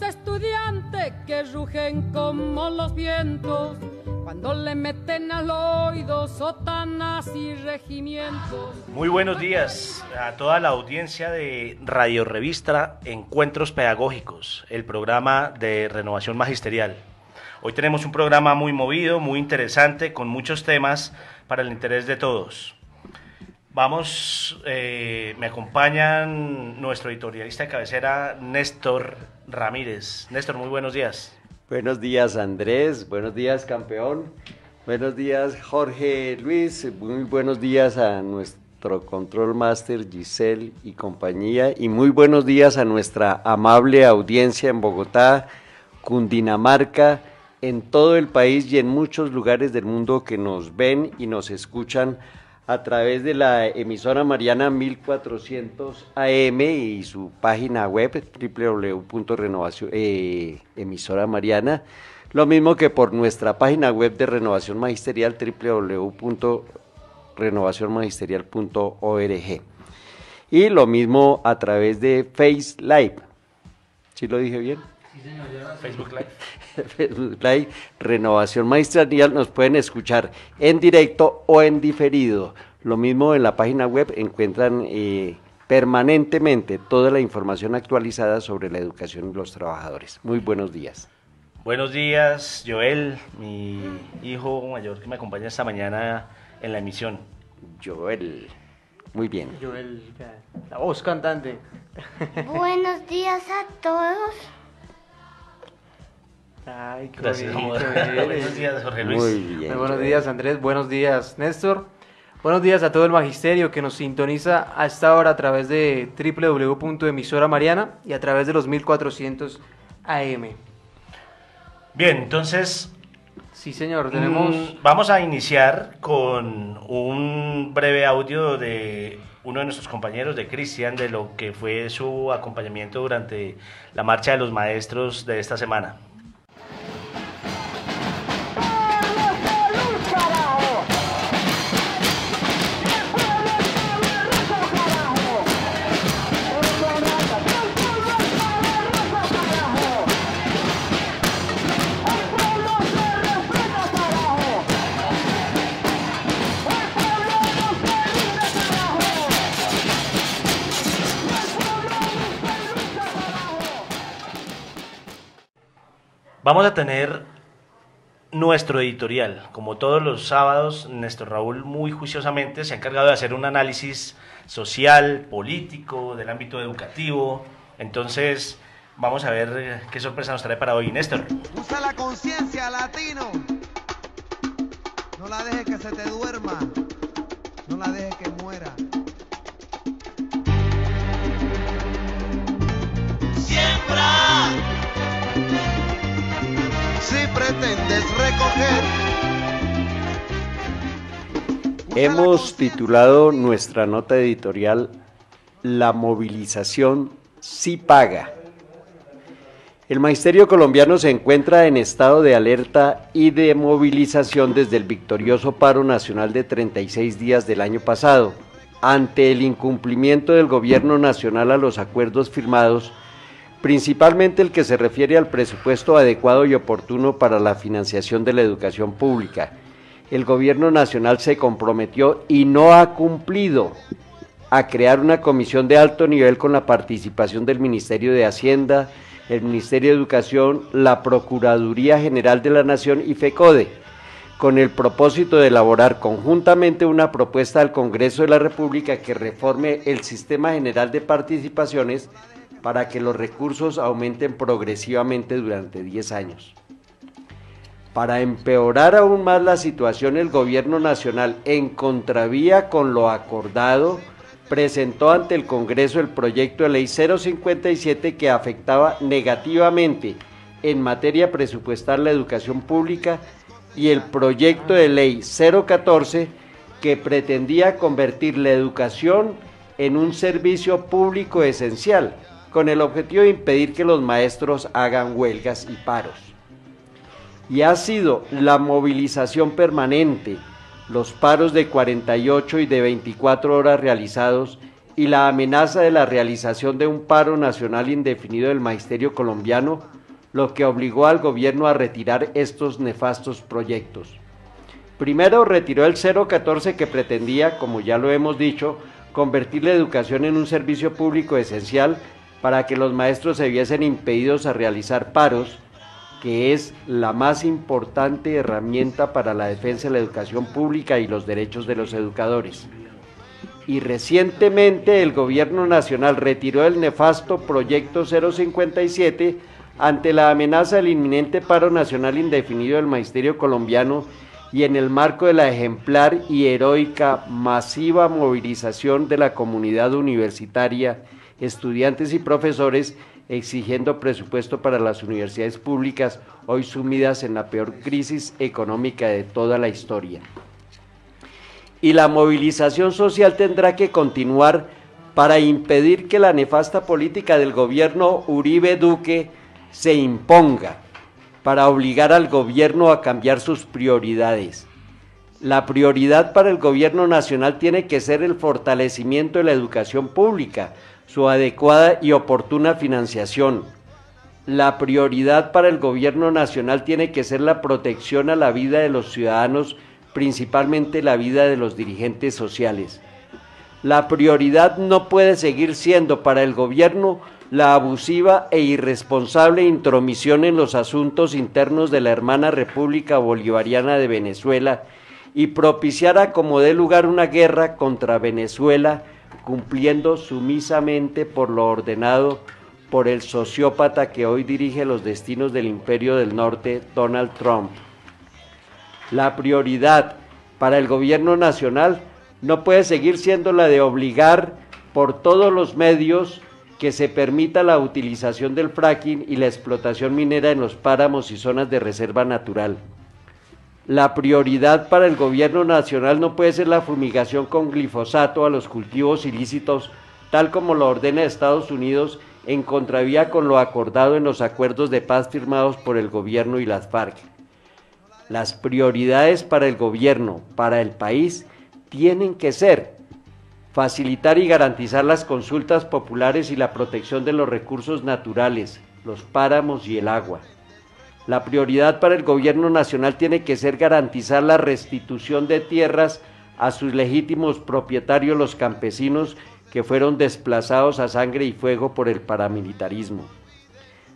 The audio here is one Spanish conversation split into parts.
estudiantes que rugen como los vientos cuando le meten al oído sotanas y regimientos. Muy buenos días a toda la audiencia de Radio Revista Encuentros Pedagógicos, el programa de Renovación Magisterial. Hoy tenemos un programa muy movido, muy interesante, con muchos temas para el interés de todos. Me acompañan nuestro editorialista de cabecera, Néstor Ramírez. Néstor, muy buenos días. Buenos días, Andrés, buenos días, campeón, buenos días, Jorge Luis, muy buenos días a nuestro control master, Giselle y compañía, y muy buenos días a nuestra amable audiencia en Bogotá, Cundinamarca, en todo el país y en muchos lugares del mundo que nos ven y nos escuchan a través de la emisora Mariana 1400 AM y su página web www.emisora Mariana, lo mismo que por nuestra página web de Renovación Magisterial www.renovacionmagisterial.org y lo mismo a través de Face Live. ¿Sí lo dije bien? Sí, señor, Facebook Live. Facebook Live, Renovación Magisterial, nos pueden escuchar en directo o en diferido. Lo mismo en la página web encuentran permanentemente toda la información actualizada sobre la educación de los trabajadores. Muy buenos días. Buenos días, Joel, mi hijo mayor que me acompaña esta mañana en la emisión. Joel, muy bien. Joel, la voz cantante. Buenos días a todos. Ay, qué Gracias, bonito, buenos días, Jorge Luis. Muy bien. Muy buenos días, Andrés. Buenos días, Néstor. Buenos días a todo el magisterio que nos sintoniza a esta hora a través de www.emisora Mariana y a través de los 1400 AM. Bien, entonces Sí, señor, tenemos... vamos a iniciar con un breve audio de uno de nuestros compañeros, de Cristian, de lo que fue su acompañamiento durante la marcha de los maestros de esta semana. Vamos a tener nuestro editorial. Como todos los sábados, Néstor Raúl muy juiciosamente se ha encargado de hacer un análisis social, político, del ámbito educativo. Entonces, vamos a ver qué sorpresa nos trae para hoy, Néstor. Usa la conciencia, latino. No la dejes que se te duerma. No la dejes que muera. Siembra. Si pretendes recoger. Hemos titulado nuestra nota editorial La movilización sí paga. El magisterio colombiano se encuentra en estado de alerta y de movilización desde el victorioso paro nacional de 36 días del año pasado, ante el incumplimiento del gobierno nacional a los acuerdos firmados, principalmente el que se refiere al presupuesto adecuado y oportuno para la financiación de la educación pública. El gobierno nacional se comprometió y no ha cumplido a crear una comisión de alto nivel con la participación del Ministerio de Hacienda, el Ministerio de Educación, la Procuraduría General de la Nación y FECODE, con el propósito de elaborar conjuntamente una propuesta al Congreso de la República que reforme el Sistema General de Participaciones para que los recursos aumenten progresivamente durante 10 años. Para empeorar aún más la situación, el gobierno nacional, en contravía con lo acordado, presentó ante el Congreso el proyecto de ley 057 que afectaba negativamente en materia presupuestal la educación pública y el proyecto de ley 014 que pretendía convertir la educación en un servicio público esencial, con el objetivo de impedir que los maestros hagan huelgas y paros. Y ha sido la movilización permanente, los paros de 48 y de 24 horas realizados y la amenaza de la realización de un paro nacional indefinido del magisterio colombiano, lo que obligó al gobierno a retirar estos nefastos proyectos. Primero retiró el 014 que pretendía, como ya lo hemos dicho, convertir la educación en un servicio público esencial para que los maestros se viesen impedidos a realizar paros, que es la más importante herramienta para la defensa de la educación pública y los derechos de los educadores. Y recientemente el gobierno nacional retiró el nefasto proyecto 057 ante la amenaza del inminente paro nacional indefinido del magisterio colombiano y en el marco de la ejemplar y heroica masiva movilización de la comunidad universitaria, estudiantes y profesores exigiendo presupuesto para las universidades públicas, hoy sumidas en la peor crisis económica de toda la historia. Y la movilización social tendrá que continuar para impedir que la nefasta política del gobierno Uribe Duque se imponga, para obligar al gobierno a cambiar sus prioridades. La prioridad para el gobierno nacional tiene que ser el fortalecimiento de la educación pública, su adecuada y oportuna financiación. La prioridad para el gobierno nacional tiene que ser la protección a la vida de los ciudadanos, principalmente la vida de los dirigentes sociales. La prioridad no puede seguir siendo para el gobierno la abusiva e irresponsable intromisión en los asuntos internos de la hermana República Bolivariana de Venezuela y propiciar a como dé lugar una guerra contra Venezuela, cumpliendo sumisamente por lo ordenado por el sociópata que hoy dirige los destinos del Imperio del Norte, Donald Trump. La prioridad para el gobierno nacional no puede seguir siendo la de obligar por todos los medios que se permita la utilización del fracking y la explotación minera en los páramos y zonas de reserva natural. La prioridad para el gobierno nacional no puede ser la fumigación con glifosato a los cultivos ilícitos, tal como lo ordena Estados Unidos en contravía con lo acordado en los acuerdos de paz firmados por el gobierno y las FARC. Las prioridades para el gobierno, para el país, tienen que ser facilitar y garantizar las consultas populares y la protección de los recursos naturales, los páramos y el agua. La prioridad para el gobierno nacional tiene que ser garantizar la restitución de tierras a sus legítimos propietarios, los campesinos que fueron desplazados a sangre y fuego por el paramilitarismo.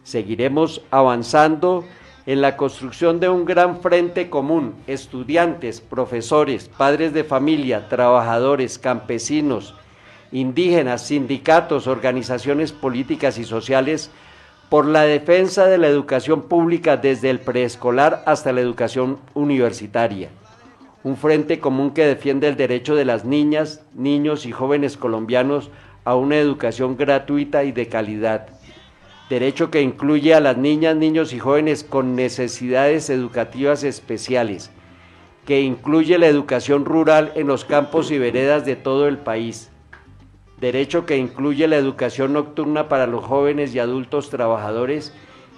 Seguiremos avanzando en la construcción de un gran frente común, estudiantes, profesores, padres de familia, trabajadores, campesinos, indígenas, sindicatos, organizaciones políticas y sociales, por la defensa de la educación pública desde el preescolar hasta la educación universitaria. Un frente común que defiende el derecho de las niñas, niños y jóvenes colombianos a una educación gratuita y de calidad. Derecho que incluye a las niñas, niños y jóvenes con necesidades educativas especiales, que incluye la educación rural en los campos y veredas de todo el país. Derecho que incluye la educación nocturna para los jóvenes y adultos trabajadores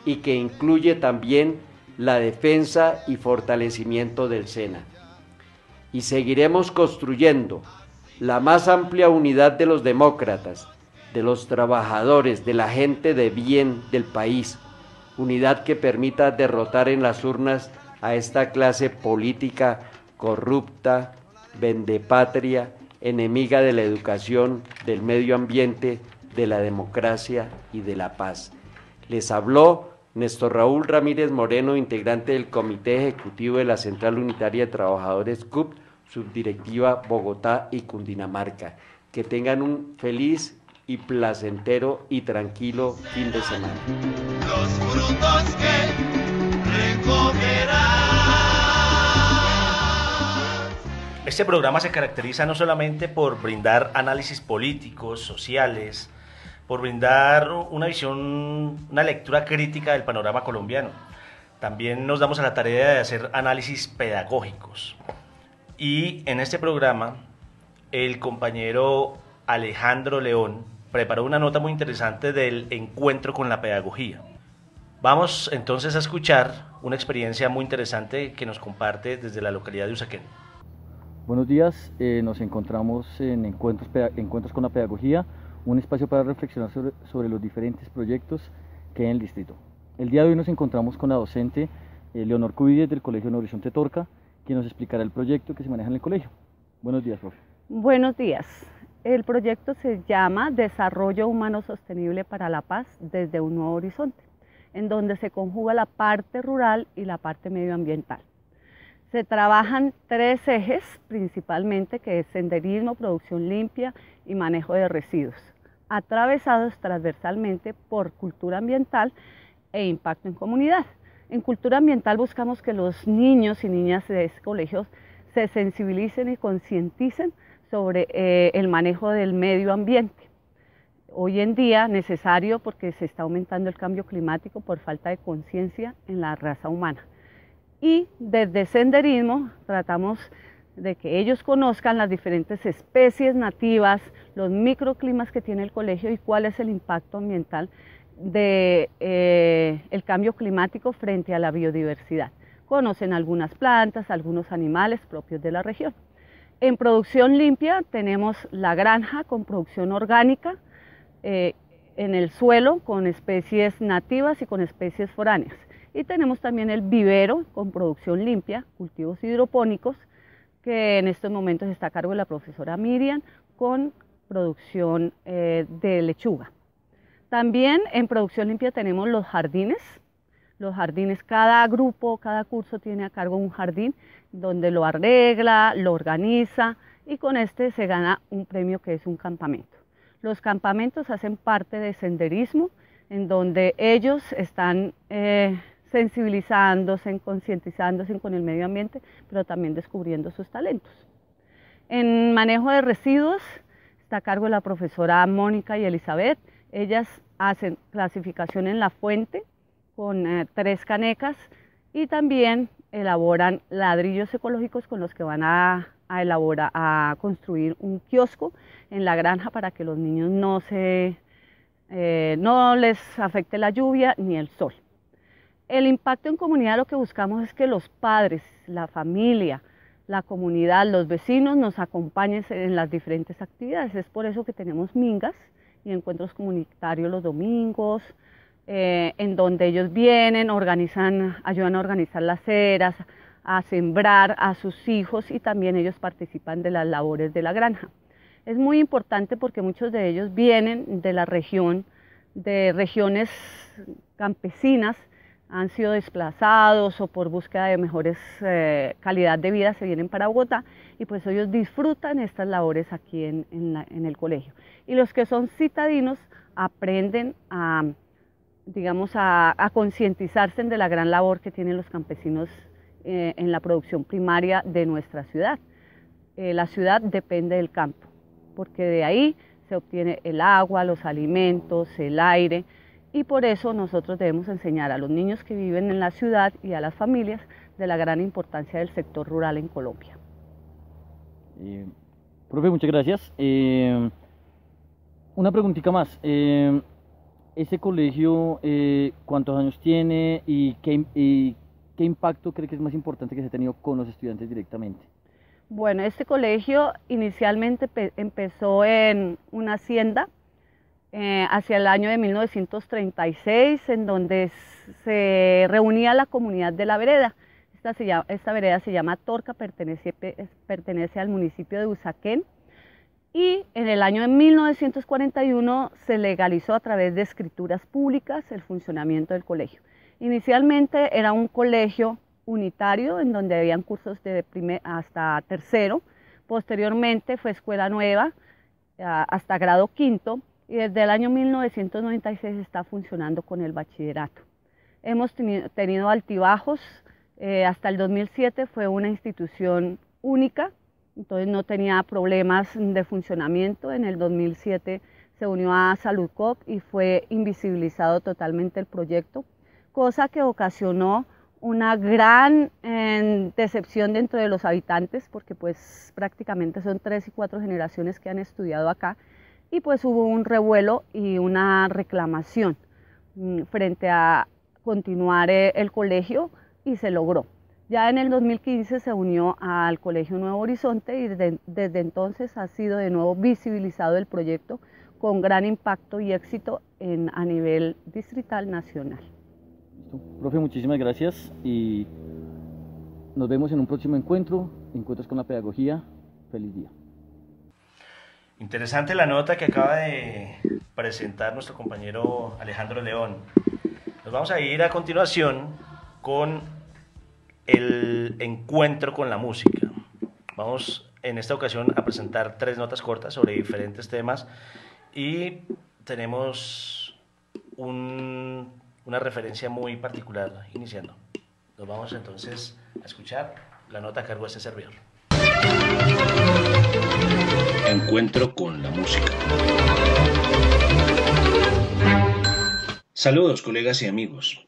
y que incluye también la defensa y fortalecimiento del SENA. Y seguiremos construyendo la más amplia unidad de los demócratas, de los trabajadores, de la gente de bien del país, unidad que permita derrotar en las urnas a esta clase política corrupta, vendepatria, enemiga de la educación, del medio ambiente, de la democracia y de la paz. Les habló Néstor Raúl Ramírez Moreno, integrante del Comité Ejecutivo de la Central Unitaria de Trabajadores CUT, subdirectiva Bogotá y Cundinamarca. Que tengan un feliz y placentero y tranquilo fin de semana. Los frutos que recogerás. Este programa se caracteriza no solamente por brindar análisis políticos, sociales, por brindar una visión, una lectura crítica del panorama colombiano. También nos damos a la tarea de hacer análisis pedagógicos. Y en este programa, el compañero Alejandro León preparó una nota muy interesante del encuentro con la pedagogía. Vamos entonces a escuchar una experiencia muy interesante que nos comparte desde la localidad de Usaquén. Buenos días, nos encontramos en Encuentros con la Pedagogía, un espacio para reflexionar sobre los diferentes proyectos que hay en el distrito. El día de hoy nos encontramos con la docente Leonor Cubides del Colegio Nuevo Horizonte Torca, quien nos explicará el proyecto que se maneja en el colegio. Buenos días, profe. Buenos días. El proyecto se llama Desarrollo Humano Sostenible para la Paz desde un Nuevo Horizonte, en donde se conjuga la parte rural y la parte medioambiental. Se trabajan 3 ejes principalmente, que es senderismo, producción limpia y manejo de residuos, atravesados transversalmente por cultura ambiental e impacto en comunidad. En cultura ambiental buscamos que los niños y niñas de este colegio se sensibilicen y concienticen sobre el manejo del medio ambiente. Hoy en día necesario porque se está aumentando el cambio climático por falta de conciencia en la raza humana. Y desde senderismo tratamos de que ellos conozcan las diferentes especies nativas, los microclimas que tiene el colegio y cuál es el impacto ambiental del cambio climático frente a la biodiversidad. Conocen algunas plantas, algunos animales propios de la región. En producción limpia tenemos la granja con producción orgánica, en el suelo con especies nativas y con especies foráneas. Y tenemos también el vivero con producción limpia, cultivos hidropónicos, que en estos momentos está a cargo de la profesora Miriam, con producción de lechuga. También en producción limpia tenemos los jardines. Los jardines, cada grupo, cada curso tiene a cargo un jardín donde lo arregla, lo organiza y con este se gana un premio que es un campamento. Los campamentos hacen parte de senderismo, en donde ellos están sensibilizándose, concientizándose con el medio ambiente, pero también descubriendo sus talentos. En manejo de residuos está a cargo de la profesora Mónica y Elizabeth. Ellas hacen clasificación en la fuente con 3 canecas y también elaboran ladrillos ecológicos con los que van a construir un kiosco en la granja para que los niños no les afecte la lluvia ni el sol. El impacto en comunidad, lo que buscamos es que los padres, la familia, la comunidad, los vecinos nos acompañen en las diferentes actividades. Es por eso que tenemos mingas y encuentros comunitarios los domingos, en donde ellos vienen, ayudan a organizar las eras, a sembrar a sus hijos y también ellos participan de las labores de la granja. Es muy importante porque muchos de ellos vienen de la región, de regiones campesinas, han sido desplazados o por búsqueda de mejores calidad de vida se vienen para Bogotá y pues ellos disfrutan estas labores aquí en el colegio. Y los que son citadinos aprenden a concientizarse de la gran labor que tienen los campesinos en la producción primaria de nuestra ciudad. La ciudad depende del campo, porque de ahí se obtiene el agua, los alimentos, el aire, y por eso nosotros debemos enseñar a los niños que viven en la ciudad y a las familias de la gran importancia del sector rural en Colombia. Profe, muchas gracias. Una preguntita más. ¿Ese colegio cuántos años tiene y qué impacto cree que es más importante que se ha tenido con los estudiantes directamente? Bueno, este colegio inicialmente empezó en una hacienda hacia el año de 1936, en donde se reunía la comunidad de la vereda. Esta vereda se llama Torca, pertenece al municipio de Usaquén, y en el año de 1941 se legalizó a través de escrituras públicas el funcionamiento del colegio. Inicialmente era un colegio unitario en donde habían cursos de hasta tercero, posteriormente fue escuela nueva hasta grado quinto, y desde el año 1996 está funcionando con el bachillerato. Hemos tenido altibajos, hasta el 2007 fue una institución única, entonces no tenía problemas de funcionamiento. En el 2007 se unió a Saludcop y fue invisibilizado totalmente el proyecto, cosa que ocasionó una gran decepción dentro de los habitantes, porque pues prácticamente son 3 y 4 generaciones que han estudiado acá, y pues hubo un revuelo y una reclamación frente a continuar el colegio y se logró. Ya en el 2015 se unió al Colegio Nuevo Horizonte y desde entonces ha sido de nuevo visibilizado el proyecto con gran impacto y éxito a nivel distrital nacional. Listo. Profe, muchísimas gracias y nos vemos en un próximo encuentro, Encuentros con la Pedagogía. Feliz día. Interesante la nota que acaba de presentar nuestro compañero Alejandro León. Nos vamos a ir a continuación con el encuentro con la música. Vamos en esta ocasión a presentar 3 notas cortas sobre diferentes temas y tenemos una referencia muy particular iniciando. Nos vamos entonces a escuchar la nota a cargo de este servidor. Encuentro con la música. Saludos, colegas y amigos.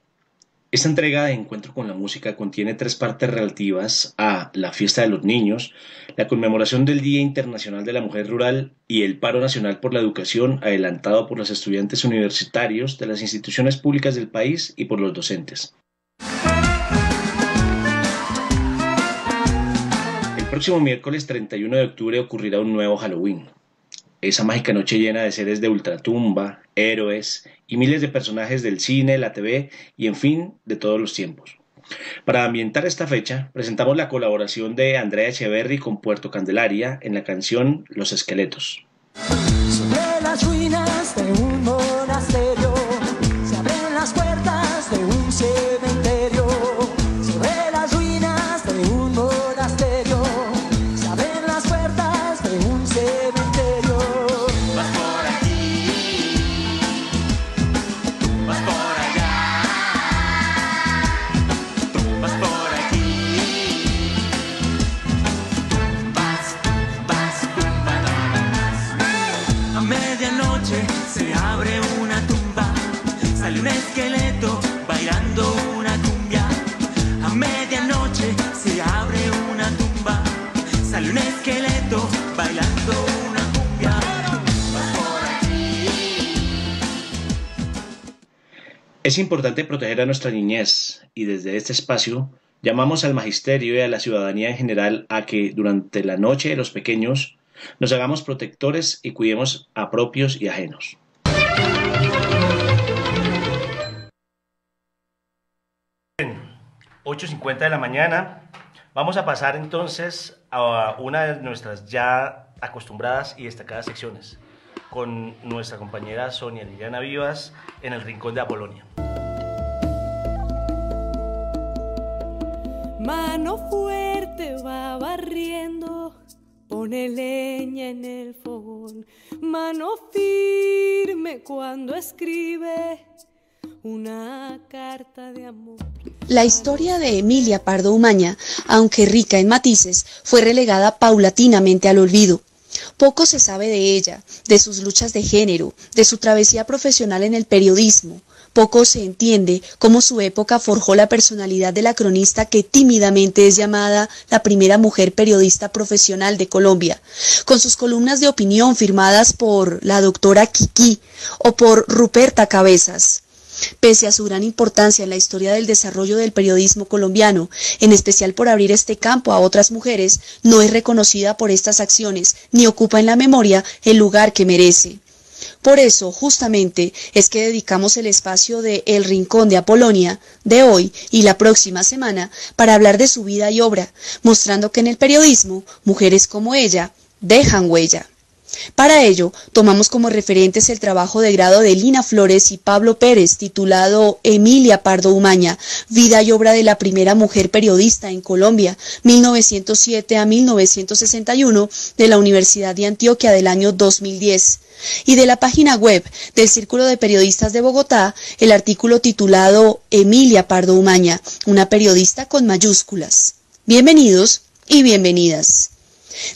Esta entrega de Encuentro con la música contiene 3 partes relativas a la fiesta de los niños, la conmemoración del Día Internacional de la Mujer Rural y el paro nacional por la educación adelantado por los estudiantes universitarios de las instituciones públicas del país y por los docentes. El próximo miércoles 31 de octubre ocurrirá un nuevo Halloween. Esa mágica noche llena de seres de ultratumba, héroes y miles de personajes del cine, la TV y en fin, de todos los tiempos. Para ambientar esta fecha, presentamos la colaboración de Andrea Echeverry con Puerto Candelaria en la canción Los Esqueletos. Sobre las ruinas de un monasterio se abren las puertas de un cementerio. Sobre las ruinas de un monasterio se abren las puertas de un cementerio. Vas por aquí, vas por allá, vas por aquí, vas, a medianoche se abre una tumba, sale un esqueleto bailando una cumbia. A medianoche se abre una tumba, sale un esqueleto bailando una cumbia. Vas por aquí. Es importante proteger a nuestra niñez y desde este espacio llamamos al magisterio y a la ciudadanía en general a que durante la noche de los pequeños nos hagamos protectores y cuidemos a propios y ajenos. Bien, 8:50 de la mañana. Vamos a pasar entonces a una de nuestras ya acostumbradas y destacadas secciones con nuestra compañera Sonia Liliana Vivas en el Rincón de Apolonia. Mano fuerte va barriendo, pone leña en el fogón. Mano firme cuando escribe una carta de amor. La historia de Emilia Pardo Umaña, aunque rica en matices, fue relegada paulatinamente al olvido. Poco se sabe de ella, de sus luchas de género, de su travesía profesional en el periodismo. Poco se entiende cómo su época forjó la personalidad de la cronista que tímidamente es llamada la primera mujer periodista profesional de Colombia, con sus columnas de opinión firmadas por la doctora Kiki o por Ruperta Cabezas. Pese a su gran importancia en la historia del desarrollo del periodismo colombiano, en especial por abrir este campo a otras mujeres, no es reconocida por estas acciones ni ocupa en la memoria el lugar que merece. Por eso, justamente, es que dedicamos el espacio de El Rincón de Apolonia, de hoy y la próxima semana, para hablar de su vida y obra, mostrando que en el periodismo, mujeres como ella dejan huella. Para ello, tomamos como referentes el trabajo de grado de Lina Flores y Pablo Pérez, titulado Emilia Pardo Umaña, vida y obra de la primera mujer periodista en Colombia, 1907 a 1961, de la Universidad de Antioquia del año 2010. Y de la página web del Círculo de Periodistas de Bogotá, el artículo titulado Emilia Pardo Umaña, una periodista con mayúsculas. Bienvenidos y bienvenidas.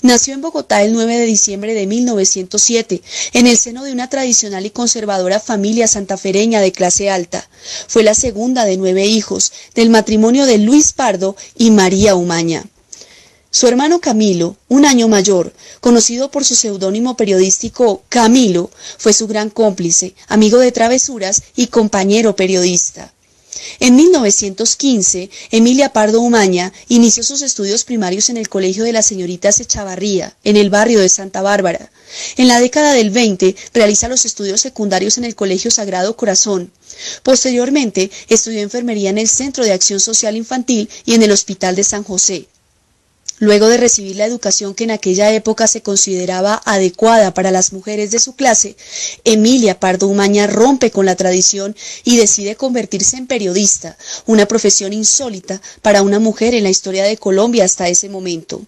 Nació en Bogotá el 9 de diciembre de 1907, en el seno de una tradicional y conservadora familia santafereña de clase alta. Fue la segunda de 9 hijos, del matrimonio de Luis Pardo y María Umaña. Su hermano Camilo, un año mayor, conocido por su seudónimo periodístico Camilo, fue su gran cómplice, amigo de travesuras y compañero periodista. En 1915, Emilia Pardo Umaña inició sus estudios primarios en el Colegio de las Señoritas Echavarría, en el barrio de Santa Bárbara. En la década del 20, realiza los estudios secundarios en el Colegio Sagrado Corazón. Posteriormente, estudió enfermería en el Centro de Acción Social Infantil y en el Hospital de San José. Luego de recibir la educación que en aquella época se consideraba adecuada para las mujeres de su clase, Emilia Pardo Umaña rompe con la tradición y decide convertirse en periodista, una profesión insólita para una mujer en la historia de Colombia hasta ese momento.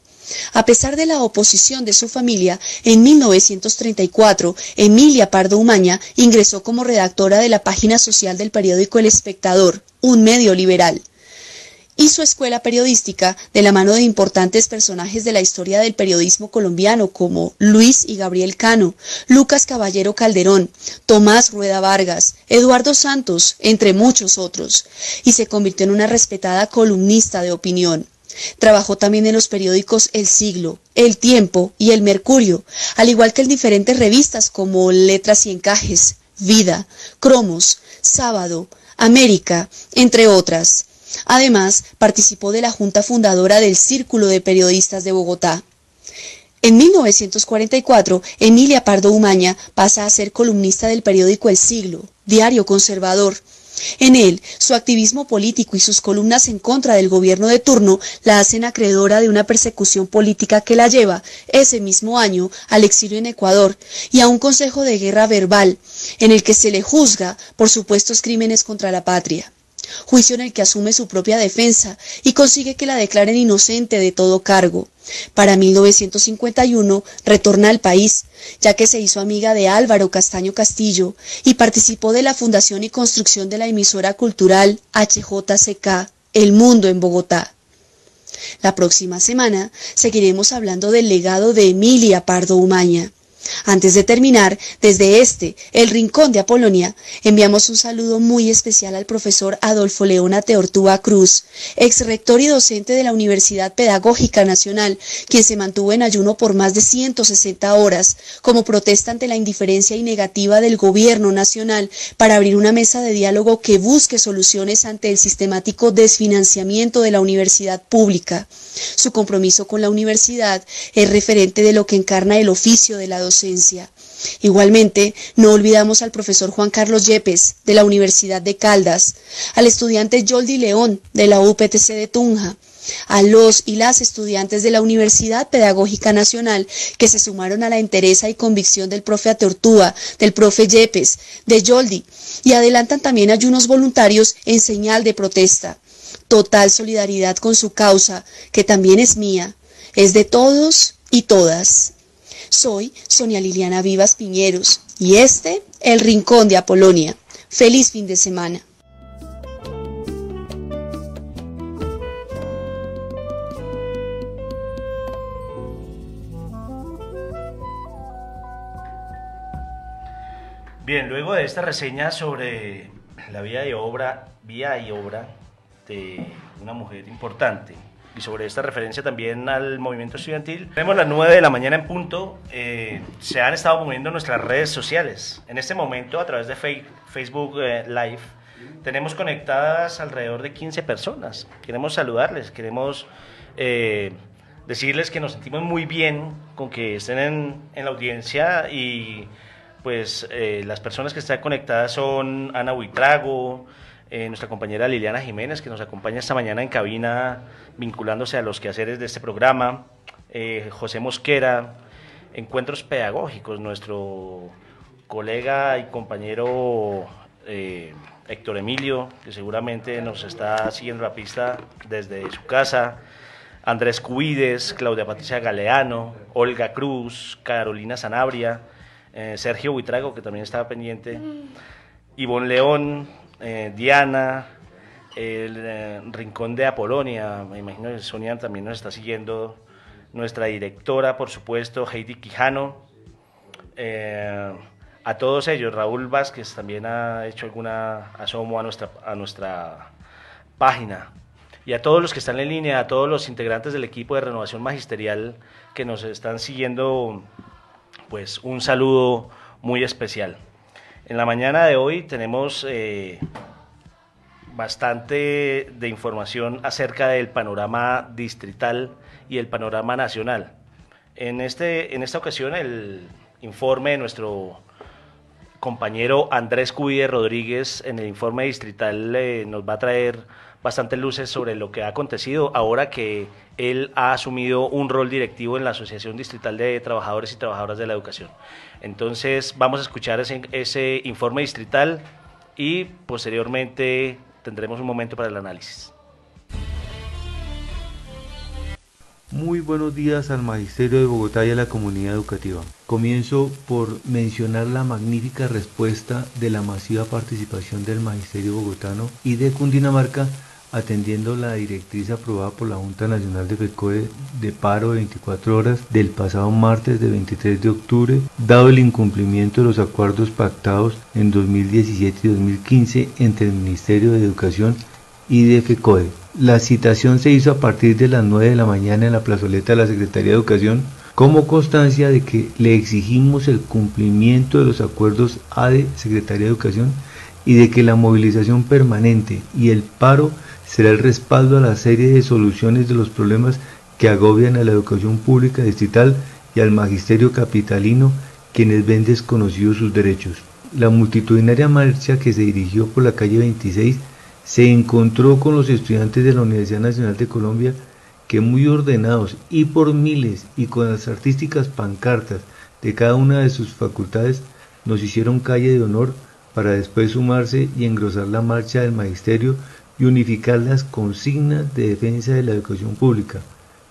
A pesar de la oposición de su familia, en 1934, Emilia Pardo Umaña ingresó como redactora de la página social del periódico El Espectador, un medio liberal. Hizo escuela periodística de la mano de importantes personajes de la historia del periodismo colombiano como Luis y Gabriel Cano, Lucas Caballero Calderón, Tomás Rueda Vargas, Eduardo Santos, entre muchos otros, y se convirtió en una respetada columnista de opinión. Trabajó también en los periódicos El Siglo, El Tiempo y El Mercurio, al igual que en diferentes revistas como Letras y Encajes, Vida, Cromos, Sábado, América, entre otras. Además, participó de la junta fundadora del Círculo de Periodistas de Bogotá. En 1944, Emilia Pardo Umaña pasa a ser columnista del periódico El Siglo, diario conservador. En él, su activismo político y sus columnas en contra del gobierno de turno la hacen acreedora de una persecución política que la lleva, ese mismo año, al exilio en Ecuador y a un consejo de guerra verbal, en el que se le juzga por supuestos crímenes contra la patria. Juicio en el que asume su propia defensa y consigue que la declaren inocente de todo cargo. Para 1951 retorna al país, ya que se hizo amiga de Álvaro Castaño Castillo y participó de la fundación y construcción de la emisora cultural HJCK, El Mundo en Bogotá. La próxima semana seguiremos hablando del legado de Emilia Pardo Umaña. Antes de terminar, desde el Rincón de Apolonia, enviamos un saludo muy especial al profesor Adolfo León Ateortúa Cruz, ex rector y docente de la Universidad Pedagógica Nacional, quien se mantuvo en ayuno por más de 160 horas, como protesta ante la indiferencia y negativa del gobierno nacional para abrir una mesa de diálogo que busque soluciones ante el sistemático desfinanciamiento de la universidad pública. Su compromiso con la universidad es referente de lo que encarna el oficio de la docencia. Igualmente, no olvidamos al profesor Juan Carlos Yepes, de la Universidad de Caldas, al estudiante Yoldi León, de la UPTC de Tunja, a los y las estudiantes de la Universidad Pedagógica Nacional que se sumaron a la entereza y convicción del profe Ateortúa, del profe Yepes, de Yoldi, y adelantan también ayunos voluntarios en señal de protesta. Total solidaridad con su causa, que también es mía, es de todos y todas. Soy Sonia Liliana Vivas Piñeros y El Rincón de Apolonia. Feliz fin de semana. Bien, luego de esta reseña sobre la vida y obra de una mujer importante, y sobre esta referencia también al movimiento estudiantil, tenemos las 9 de la mañana en punto. Se han estado moviendo nuestras redes sociales. En este momento, a través de Facebook Live, tenemos conectadas alrededor de 15 personas. Queremos saludarles, queremos decirles que nos sentimos muy bien con que estén en la audiencia, y pues las personas que están conectadas son Ana Buitrago, nuestra compañera Liliana Jiménez, que nos acompaña esta mañana en cabina vinculándose a los quehaceres de este programa, José Mosquera, Encuentros Pedagógicos, nuestro colega y compañero Héctor Emilio, que seguramente nos está siguiendo la pista desde su casa, Andrés Cubides, Claudia Patricia Galeano, Olga Cruz, Carolina Sanabria, Sergio Buitrago, que también estaba pendiente, Ivonne León, Diana, el Rincón de Apolonia, me imagino que Sonia también nos está siguiendo, nuestra directora, por supuesto, Heidi Quijano, a todos ellos, Raúl Vázquez también ha hecho alguna asomo a nuestra página, y a todos los que están en línea, a todos los integrantes del equipo de Renovación Magisterial que nos están siguiendo, pues un saludo muy especial. En la mañana de hoy tenemos bastante de información acerca del panorama distrital y el panorama nacional. En esta ocasión el informe de nuestro compañero Andrés Cubide Rodríguez en el informe distrital nos va a traer bastantes luces sobre lo que ha acontecido ahora que él ha asumido un rol directivo en la Asociación Distrital de Trabajadores y Trabajadoras de la Educación. Entonces vamos a escuchar ese informe distrital y posteriormente tendremos un momento para el análisis. Muy buenos días al Magisterio de Bogotá y a la comunidad educativa. Comienzo por mencionar la magnífica respuesta de la masiva participación del Magisterio bogotano y de Cundinamarca, atendiendo la directriz aprobada por la Junta Nacional de FECODE de paro de 24 horas del pasado martes de 23 de octubre, dado el incumplimiento de los acuerdos pactados en 2017 y 2015 entre el Ministerio de Educación y de FECODE. La citación se hizo a partir de las 9 de la mañana en la plazoleta de la Secretaría de Educación, como constancia de que le exigimos el cumplimiento de los acuerdos ADE Secretaría de Educación y de que la movilización permanente y el paro será el respaldo a la serie de soluciones de los problemas que agobian a la educación pública distrital y al magisterio capitalino, quienes ven desconocidos sus derechos. La multitudinaria marcha que se dirigió por la calle 26 se encontró con los estudiantes de la Universidad Nacional de Colombia, que muy ordenados y por miles y con las artísticas pancartas de cada una de sus facultades nos hicieron calle de honor para después sumarse y engrosar la marcha del magisterio y unificar las consignas de defensa de la educación pública,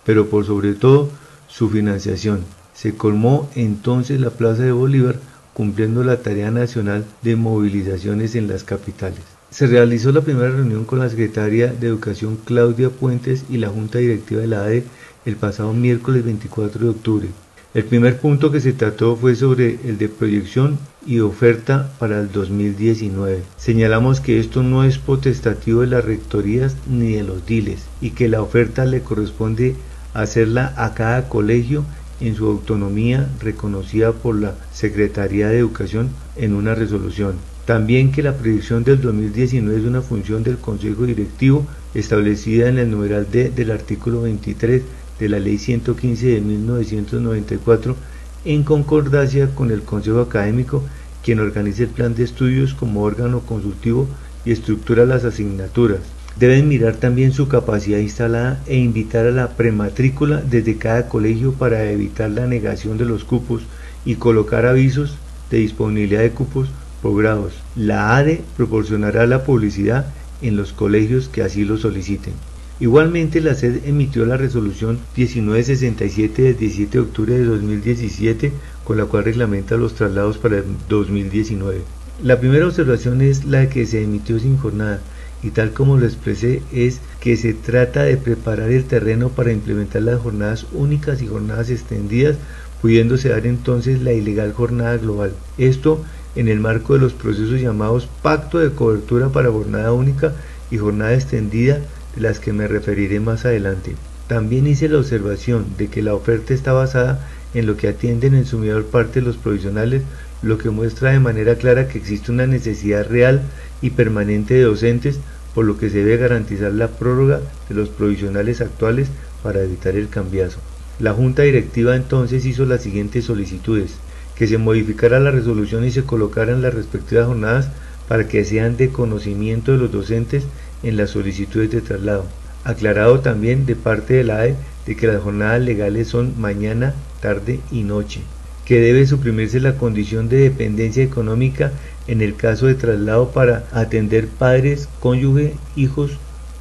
pero por sobre todo su financiación. Se colmó entonces la Plaza de Bolívar, cumpliendo la tarea nacional de movilizaciones en las capitales. Se realizó la primera reunión con la secretaria de Educación Claudia Puentes y la Junta Directiva de la ADE el pasado miércoles 24 de octubre. El primer punto que se trató fue sobre el de proyección y oferta para el 2019. Señalamos que esto no es potestativo de las rectorías ni de los diles y que la oferta le corresponde hacerla a cada colegio en su autonomía reconocida por la Secretaría de Educación en una resolución. También que la proyección del 2019 es una función del Consejo Directivo establecida en el numeral D del artículo 23 de la Ley 115 de 1994, en concordancia con el Consejo Académico, quien organiza el plan de estudios como órgano consultivo y estructura las asignaturas. Deben mirar también su capacidad instalada e invitar a la prematrícula desde cada colegio para evitar la negación de los cupos y colocar avisos de disponibilidad de cupos por grados. La ADE proporcionará la publicidad en los colegios que así lo soliciten. Igualmente, la SED emitió la resolución 1967 del 17 de octubre de 2017, con la cual reglamenta los traslados para el 2019. La primera observación es la que se emitió sin jornada, y tal como lo expresé, es que se trata de preparar el terreno para implementar las jornadas únicas y jornadas extendidas, pudiéndose dar entonces la ilegal jornada global. Esto en el marco de los procesos llamados Pacto de Cobertura para Jornada Única y Jornada Extendida, de las que me referiré más adelante. También hice la observación de que la oferta está basada en lo que atienden en su mayor parte los provisionales, lo que muestra de manera clara que existe una necesidad real y permanente de docentes, por lo que se debe garantizar la prórroga de los provisionales actuales para evitar el cambiazo. La Junta Directiva entonces hizo las siguientes solicitudes: que se modificara la resolución y se colocaran las respectivas jornadas para que sean de conocimiento de los docentes en las solicitudes de traslado. Aclarado también de parte de la ADE de que las jornadas legales son mañana, tarde y noche. Que debe suprimirse la condición de dependencia económica en el caso de traslado para atender padres, cónyuge, hijos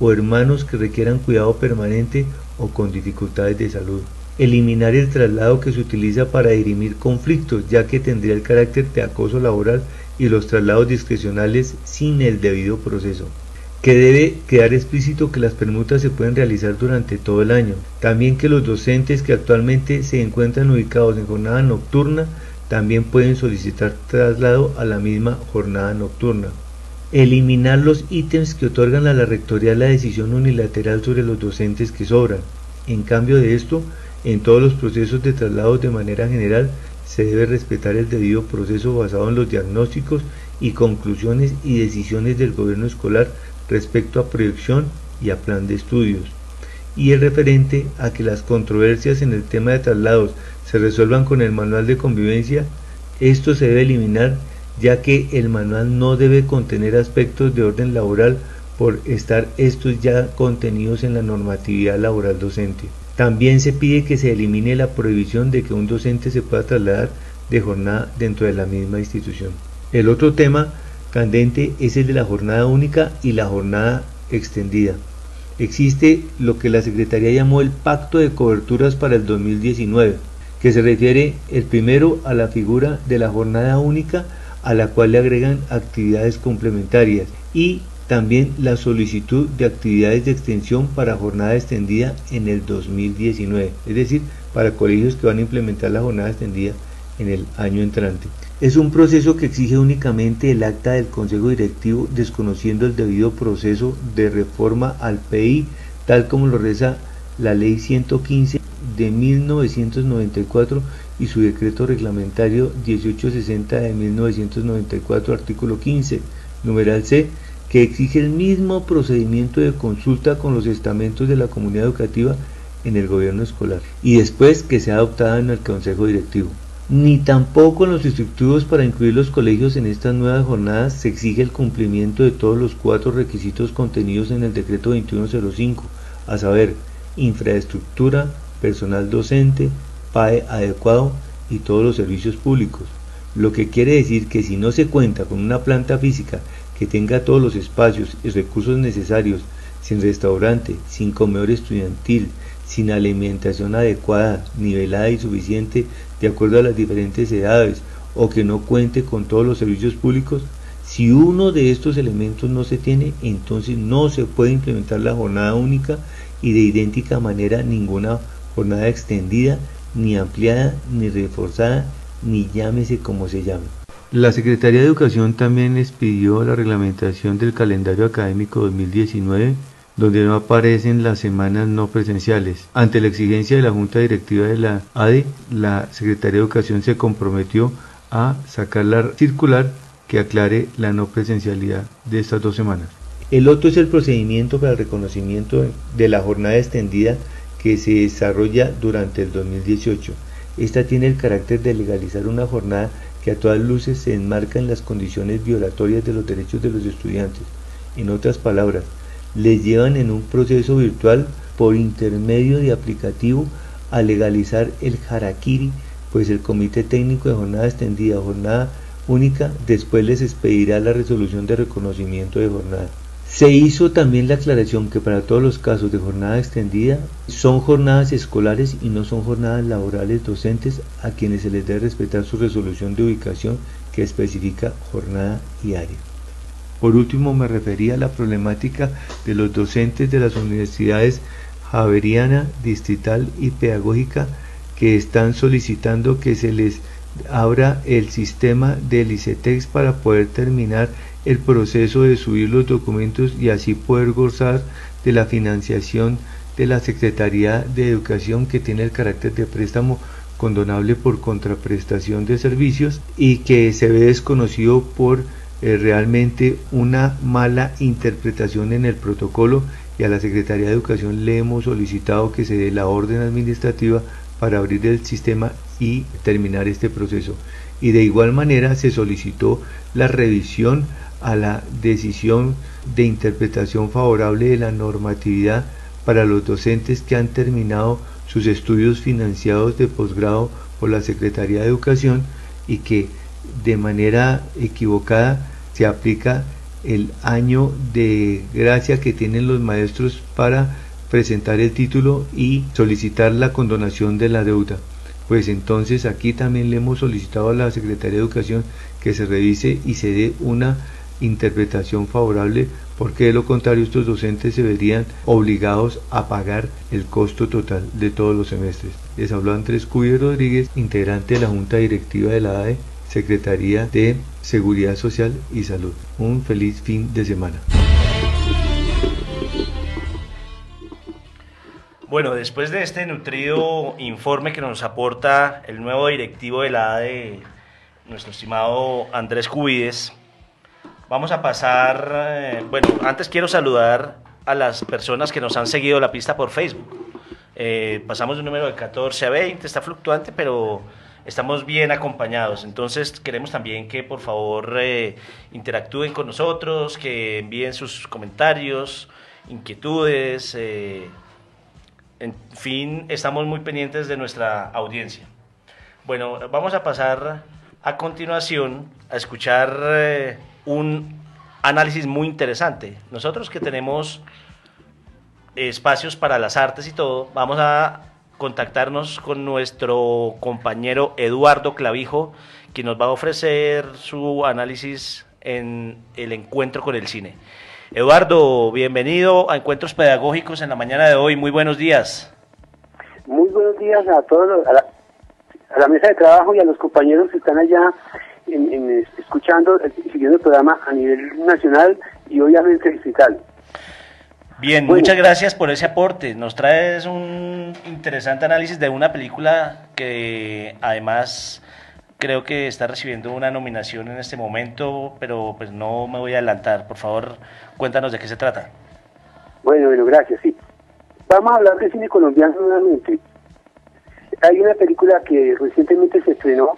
o hermanos que requieran cuidado permanente o con dificultades de salud. Eliminar el traslado que se utiliza para dirimir conflictos, ya que tendría el carácter de acoso laboral, y los traslados discrecionales sin el debido proceso. Que debe quedar explícito que las permutas se pueden realizar durante todo el año. También que los docentes que actualmente se encuentran ubicados en jornada nocturna también pueden solicitar traslado a la misma jornada nocturna. Eliminar los ítems que otorgan a la rectoría la decisión unilateral sobre los docentes que sobran. En cambio de esto, en todos los procesos de traslado de manera general se debe respetar el debido proceso basado en los diagnósticos y conclusiones y decisiones del gobierno escolar respecto a proyección y a plan de estudios, y el referente a que las controversias en el tema de traslados se resuelvan con el manual de convivencia. Esto se debe eliminar, ya que el manual no debe contener aspectos de orden laboral por estar estos ya contenidos en la normatividad laboral docente. También se pide que se elimine la prohibición de que un docente se pueda trasladar de jornada dentro de la misma institución. El otro tema candente es el de la jornada única y la jornada extendida. Existe lo que la Secretaría llamó el Pacto de Coberturas para el 2019, que se refiere el primero a la figura de la jornada única, a la cual le agregan actividades complementarias, y también la solicitud de actividades de extensión para jornada extendida en el 2019, es decir, para colegios que van a implementar la jornada extendida en el año entrante. Es un proceso que exige únicamente el acta del Consejo Directivo, desconociendo el debido proceso de reforma al PI, tal como lo reza la Ley 115 de 1994 y su decreto reglamentario 1860 de 1994, artículo 15, numeral C, que exige el mismo procedimiento de consulta con los estamentos de la comunidad educativa en el gobierno escolar, y después que sea adoptada en el Consejo Directivo. Ni tampoco en los instructivos para incluir los colegios en estas nuevas jornadas se exige el cumplimiento de todos los 4 requisitos contenidos en el decreto 2105, a saber, infraestructura, personal docente, PAE adecuado y todos los servicios públicos, lo que quiere decir que si no se cuenta con una planta física que tenga todos los espacios y recursos necesarios, sin restaurante, sin comedor estudiantil, sin alimentación adecuada, nivelada y suficiente de acuerdo a las diferentes edades, o que no cuente con todos los servicios públicos, si uno de estos elementos no se tiene, entonces no se puede implementar la jornada única y de idéntica manera ninguna jornada extendida, ni ampliada, ni reforzada, ni llámese como se llame. La Secretaría de Educación también expidió la reglamentación del calendario académico 2019, donde no aparecen las semanas no presenciales. Ante la exigencia de la Junta Directiva de la ADE, la Secretaría de Educación se comprometió a sacar la circular que aclare la no presencialidad de estas 2 semanas. El otro es el procedimiento para el reconocimiento de la jornada extendida que se desarrolla durante el 2018. Esta tiene el carácter de legalizar una jornada que a todas luces se enmarca en las condiciones violatorias de los derechos de los estudiantes. En otras palabras, les llevan en un proceso virtual por intermedio de aplicativo a legalizar el harakiri, pues el Comité Técnico de Jornada Extendida o Jornada Única después les expedirá la resolución de reconocimiento de jornada. Se hizo también la aclaración que para todos los casos de jornada extendida son jornadas escolares y no son jornadas laborales docentes, a quienes se les debe respetar su resolución de ubicación que especifica jornada y área. Por último, me refería a la problemática de los docentes de las universidades Javeriana, Distrital y Pedagógica, que están solicitando que se les abra el sistema del ICETEX para poder terminar el proceso de subir los documentos y así poder gozar de la financiación de la Secretaría de Educación, que tiene el carácter de préstamo condonable por contraprestación de servicios y que se ve desconocido por realmente una mala interpretación en el protocolo, y a la Secretaría de Educación le hemos solicitado que se dé la orden administrativa para abrir el sistema y terminar este proceso. Y de igual manera se solicitó la revisión a la decisión de interpretación favorable de la normatividad para los docentes que han terminado sus estudios financiados de posgrado por la Secretaría de Educación y que de manera equivocada se aplica el año de gracia que tienen los maestros para presentar el título y solicitar la condonación de la deuda. Pues entonces aquí también le hemos solicitado a la Secretaría de Educación que se revise y se dé una interpretación favorable, porque de lo contrario estos docentes se verían obligados a pagar el costo total de todos los semestres. Les habló Andrés Cubier Rodríguez, integrante de la Junta Directiva de la ADE, Secretaría de Seguridad Social y Salud. Un feliz fin de semana. Bueno, después de este nutrido informe que nos aporta el nuevo directivo de la ADE, nuestro estimado Andrés Cubides, Vamos a pasar, bueno, antes quiero saludar a las personas que nos han seguido la pista por Facebook. Pasamos de un número de 14 a 20, está fluctuante, pero estamos bien acompañados. Entonces queremos también que por favor interactúen con nosotros, que envíen sus comentarios, inquietudes, en fin, estamos muy pendientes de nuestra audiencia. Bueno, vamos a pasar a continuación a escuchar un análisis muy interesante. Nosotros que tenemos espacios para las artes y todo, vamos a contactarnos con nuestro compañero Eduardo Clavijo, quien nos va a ofrecer su análisis en el encuentro con el cine. Eduardo, bienvenido a Encuentros Pedagógicos en la mañana de hoy. Muy buenos días. Muy buenos días a todos, a la mesa de trabajo y a los compañeros que están allá escuchando, siguiendo el programa a nivel nacional y obviamente digital. Bien, bueno, muchas gracias por ese aporte. Nos traes un interesante análisis de una película que además creo que está recibiendo una nominación en este momento, pero pues no me voy a adelantar. Por favor, cuéntanos de qué se trata. Bueno, gracias, sí. Vamos a hablar de cine colombiano nuevamente. Hay una película que recientemente se estrenó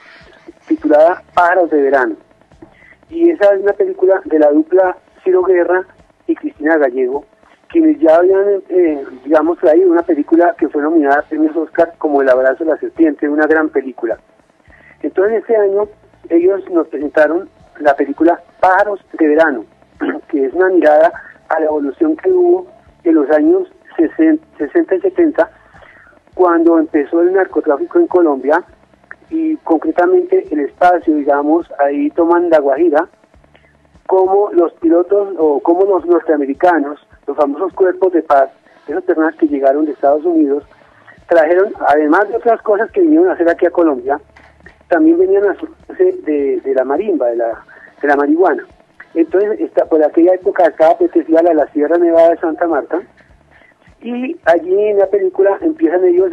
titulada Pájaros de Verano. Y esa es una película de la dupla Ciro Guerra y Cristina Gallego, quienes ya habían, digamos, traído una película que fue nominada a premios Oscar como El abrazo de la serpiente, una gran película. Entonces este año ellos nos presentaron la película Pájaros de Verano, que es una mirada a la evolución que hubo en los años 60 y 70, cuando empezó el narcotráfico en Colombia, y concretamente el espacio, digamos, ahí toman La Guajira, como los pilotos o como los norteamericanos, los famosos cuerpos de paz, esas personas que llegaron de Estados Unidos, trajeron, además de otras cosas que vinieron a hacer aquí a Colombia, también venían a surgirse de la marimba, de la marihuana. Entonces, por aquella época estaba apetecida la Sierra Nevada de Santa Marta, y allí en la película empiezan ellos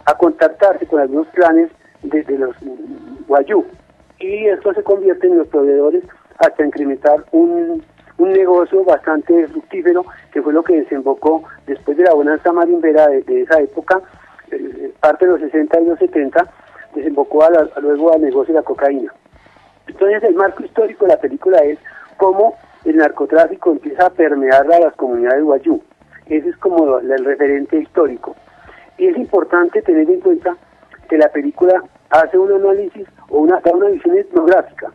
a contactarse con algunos clanes de los guayú, y esto se convierte en los proveedores hasta incrementar un negocio bastante fructífero, que fue lo que desembocó después de la bonanza marimbera de esa época, parte de los 60 y los 70, desembocó luego al negocio de la cocaína. Entonces el marco histórico de la película es cómo el narcotráfico empieza a permear a las comunidades guayú. Ese es como el referente histórico. Y es importante tener en cuenta que la película hace un análisis o da una visión etnográfica,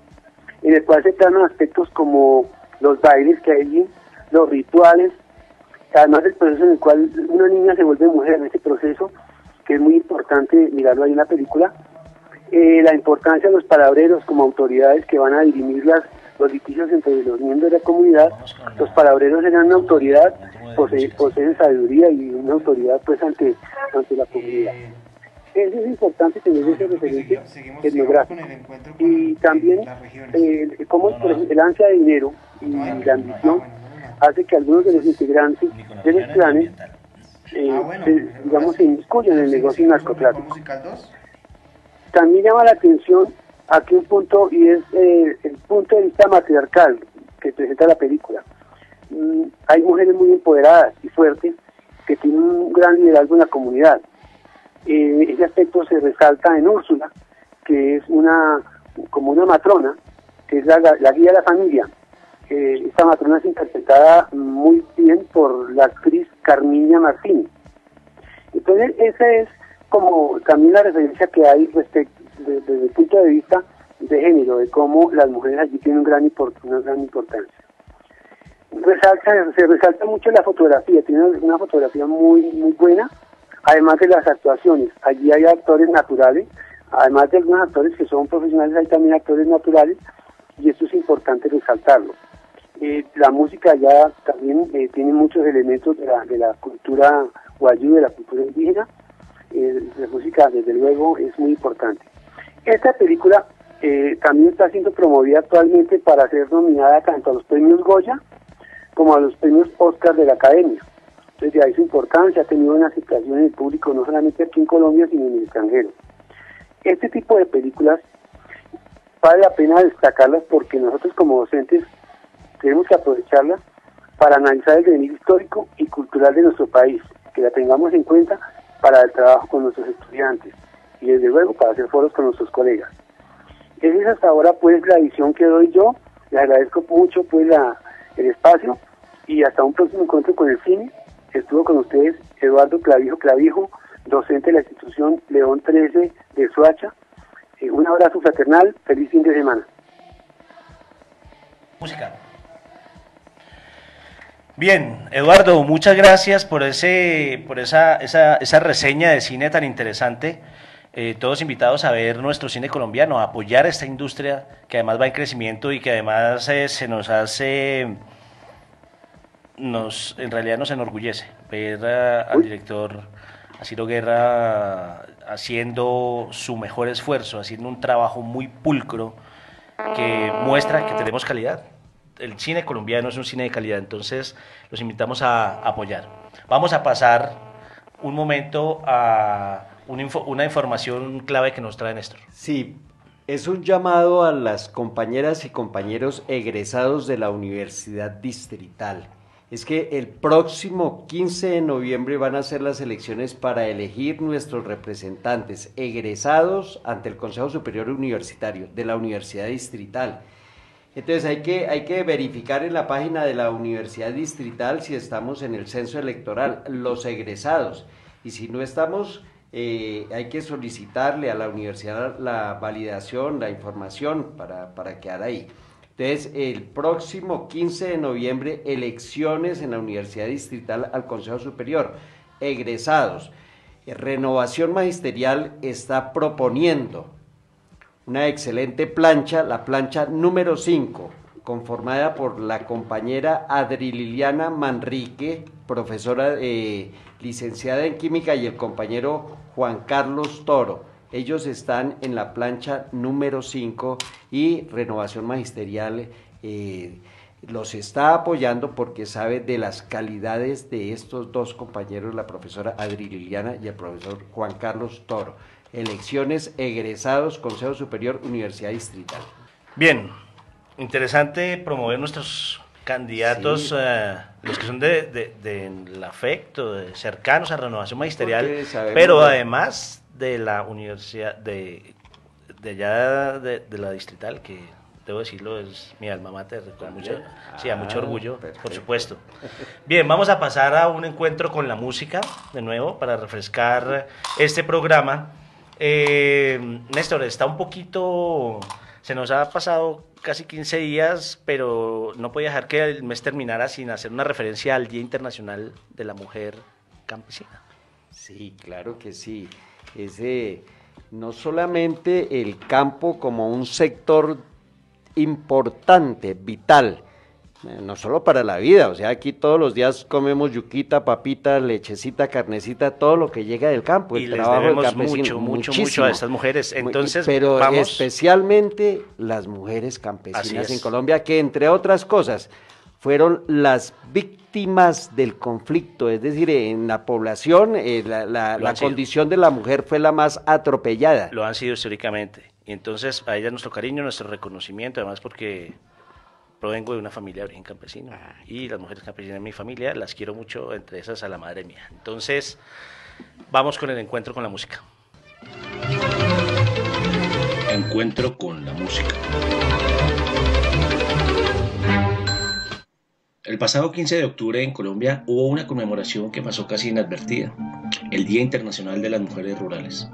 en el cual se tratan aspectos como los bailes que hay allí, los rituales, además del proceso en el cual una niña se vuelve mujer en ese proceso, que es muy importante mirarlo ahí en la película, la importancia de los palabreros como autoridades que van a dirimir los litigios entre los miembros de la comunidad. Los palabreros eran una autoridad, poseen sabiduría y una autoridad pues ante la comunidad. Eso es importante tener ese referente etnográfico. Y también cómo el ansia de dinero y la ambición hace que algunos de los integrantes de los clanes digamos, se inmiscuyan en el negocio narcotráfico. También llama la atención aquí un punto, y es el punto de vista matriarcal que presenta la película. Hay mujeres muy empoderadas y fuertes que tienen un gran liderazgo en la comunidad. Ese aspecto se resalta en Úrsula, que es como una matrona, que es la guía de la familia. Esta matrona es interpretada muy bien por la actriz Carmiña Martínez. Entonces esa es como también la referencia que hay respecto desde el punto de vista de género, de cómo las mujeres allí tienen una gran importancia. Se resalta mucho la fotografía, tiene una fotografía muy buena, además de las actuaciones. Allí hay actores naturales, además de algunos actores que son profesionales, hay también actores naturales, y esto es importante resaltarlo. La música ya también tiene muchos elementos de la cultura guayú, de la cultura indígena. La música, desde luego, es muy importante. Esta película también está siendo promovida actualmente para ser nominada tanto a los premios Goya como a los premios Oscar de la Academia. Entonces, de ahí su importancia, ha tenido una aceptación en el público, no solamente aquí en Colombia, sino en el extranjero. Este tipo de películas vale la pena destacarlas porque nosotros como docentes tenemos que aprovecharla para analizar el devenir histórico y cultural de nuestro país, que la tengamos en cuenta para el trabajo con nuestros estudiantes y desde luego para hacer foros con nuestros colegas. Esa es hasta ahora pues la visión que doy yo. Les agradezco mucho pues el espacio y hasta un próximo encuentro con el cine. Estuvo con ustedes Eduardo Clavijo, docente de la institución León 13 de Soacha. Un abrazo fraternal, feliz fin de semana. Música. Bien, Eduardo, muchas gracias por esa reseña de cine tan interesante. Todos invitados a ver nuestro cine colombiano, a apoyar esta industria que además va en crecimiento y que además se nos hace, en realidad nos enorgullece ver al director Ciro Guerra haciendo su mejor esfuerzo, haciendo un trabajo muy pulcro que muestra que tenemos calidad. El cine colombiano es un cine de calidad, entonces los invitamos a apoyar. Vamos a pasar un momento a una información clave que nos trae Néstor. Sí, es un llamado a las compañeras y compañeros egresados de la Universidad Distrital. Es que el próximo 15 de noviembre van a ser las elecciones para elegir nuestros representantes egresados ante el Consejo Superior Universitario de la Universidad Distrital. Entonces hay que verificar en la página de la Universidad Distrital si estamos en el censo electoral, los egresados. Y si no estamos, hay que solicitarle a la universidad la validación, la información para quedar ahí. Entonces, el próximo 15 de noviembre, elecciones en la Universidad Distrital al Consejo Superior, egresados. Renovación Magisterial está proponiendo una excelente plancha, la plancha número 5, conformada por la compañera Adri Liliana Manrique, profesora licenciada en Química, y el compañero Juan Carlos Toro. Ellos están en la plancha número 5 y Renovación Magisterial los está apoyando porque sabe de las calidades de estos dos compañeros, la profesora Adri Liliana y el profesor Juan Carlos Toro. Elecciones egresados, Consejo Superior, Universidad Distrital. Bien, interesante promover nuestros candidatos, sí. Los que son del afecto, cercanos a Renovación Magisterial, pero además de la universidad, de allá de la Distrital, que debo decirlo, es mi alma mater, con mucho, sí, a mucho orgullo, perfecto. Por supuesto. Bien, vamos a pasar a un encuentro con la música, de nuevo, para refrescar este programa. Néstor, está un poquito, se nos ha pasado casi 15 días, pero no podía dejar que el mes terminara sin hacer una referencia al Día Internacional de la Mujer Campesina. Sí, claro que sí. No solamente el campo como un sector importante, vital, no solo para la vida, o sea, aquí todos los días comemos yuquita, papita, lechecita, carnecita, todo lo que llega del campo, y el les trabajo del debemos campesino, mucho a estas mujeres, entonces pero vamos... especialmente las mujeres campesinas en Colombia, que entre otras cosas fueron las víctimas del conflicto, es decir, en la población la condición de la mujer fue la más atropellada. Lo han sido históricamente, y entonces a ella nuestro cariño, nuestro reconocimiento, además porque provengo de una familia de origen campesino, y las mujeres campesinas de mi familia las quiero mucho, entre esas a la madre mía. Entonces, vamos con el encuentro con la música. Encuentro con la música. El pasado 15 de octubre en Colombia hubo una conmemoración que pasó casi inadvertida, el Día Internacional de las Mujeres Rurales.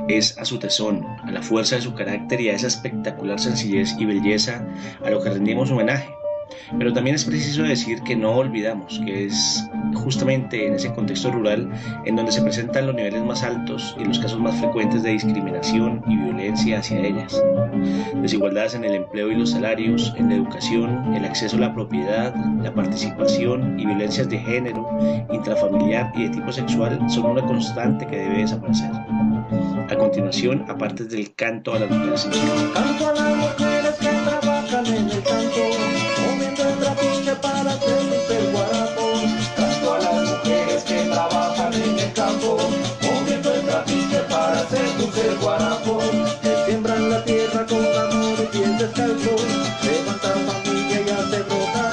Es a su tesón, a la fuerza de su carácter y a esa espectacular sencillez y belleza a lo que rendimos homenaje. Pero también es preciso decir que no olvidamos que es justamente en ese contexto rural en donde se presentan los niveles más altos y los casos más frecuentes de discriminación y violencia hacia ellas. Desigualdades en el empleo y los salarios, en la educación, el acceso a la propiedad, la participación y violencias de género, intrafamiliar y de tipo sexual son una constante que debe desaparecer. A continuación, aparte del canto a las mujeres en Chile. Canto a las mujeres que trabajan en el campo, moviendo el trapiche para hacer el guarapo. Canto a las mujeres que trabajan en el campo, moviendo el trapiche para hacer el guarapo. Que siembran la tierra con amor y pies descalzos, levantan familia y hacen brotar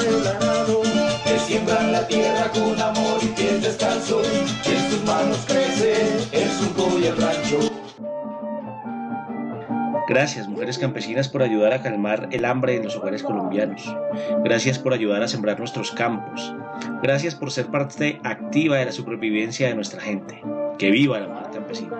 Gracias, mujeres campesinas, por ayudar a calmar el hambre en los hogares colombianos. Gracias por ayudar a sembrar nuestros campos. Gracias por ser parte activa de la supervivencia de nuestra gente. ¡Que viva la mujer campesina!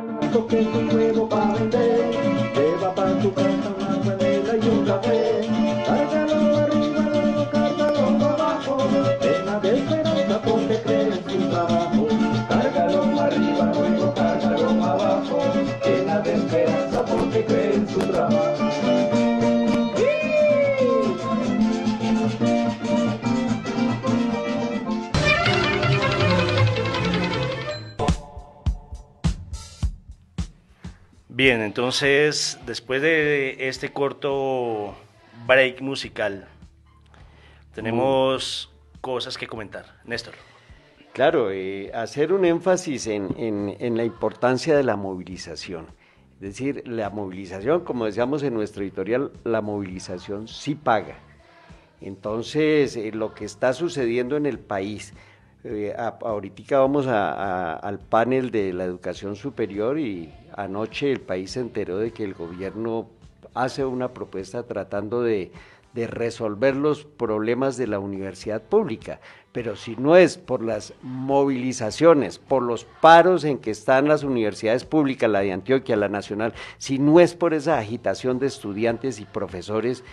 Bien, entonces, después de este corto break musical, tenemos cosas que comentar. Néstor. Claro, hacer un énfasis en la importancia de la movilización. Es decir, la movilización, como decíamos en nuestro editorial, la movilización sí paga. Entonces, lo que está sucediendo en el país, ahorita vamos al panel de la educación superior y anoche el país se enteró de que el gobierno hace una propuesta tratando de resolver los problemas de la universidad pública, pero si no es por las movilizaciones, por los paros en que están las universidades públicas, la de Antioquia, la nacional, si no es por esa agitación de estudiantes y profesores,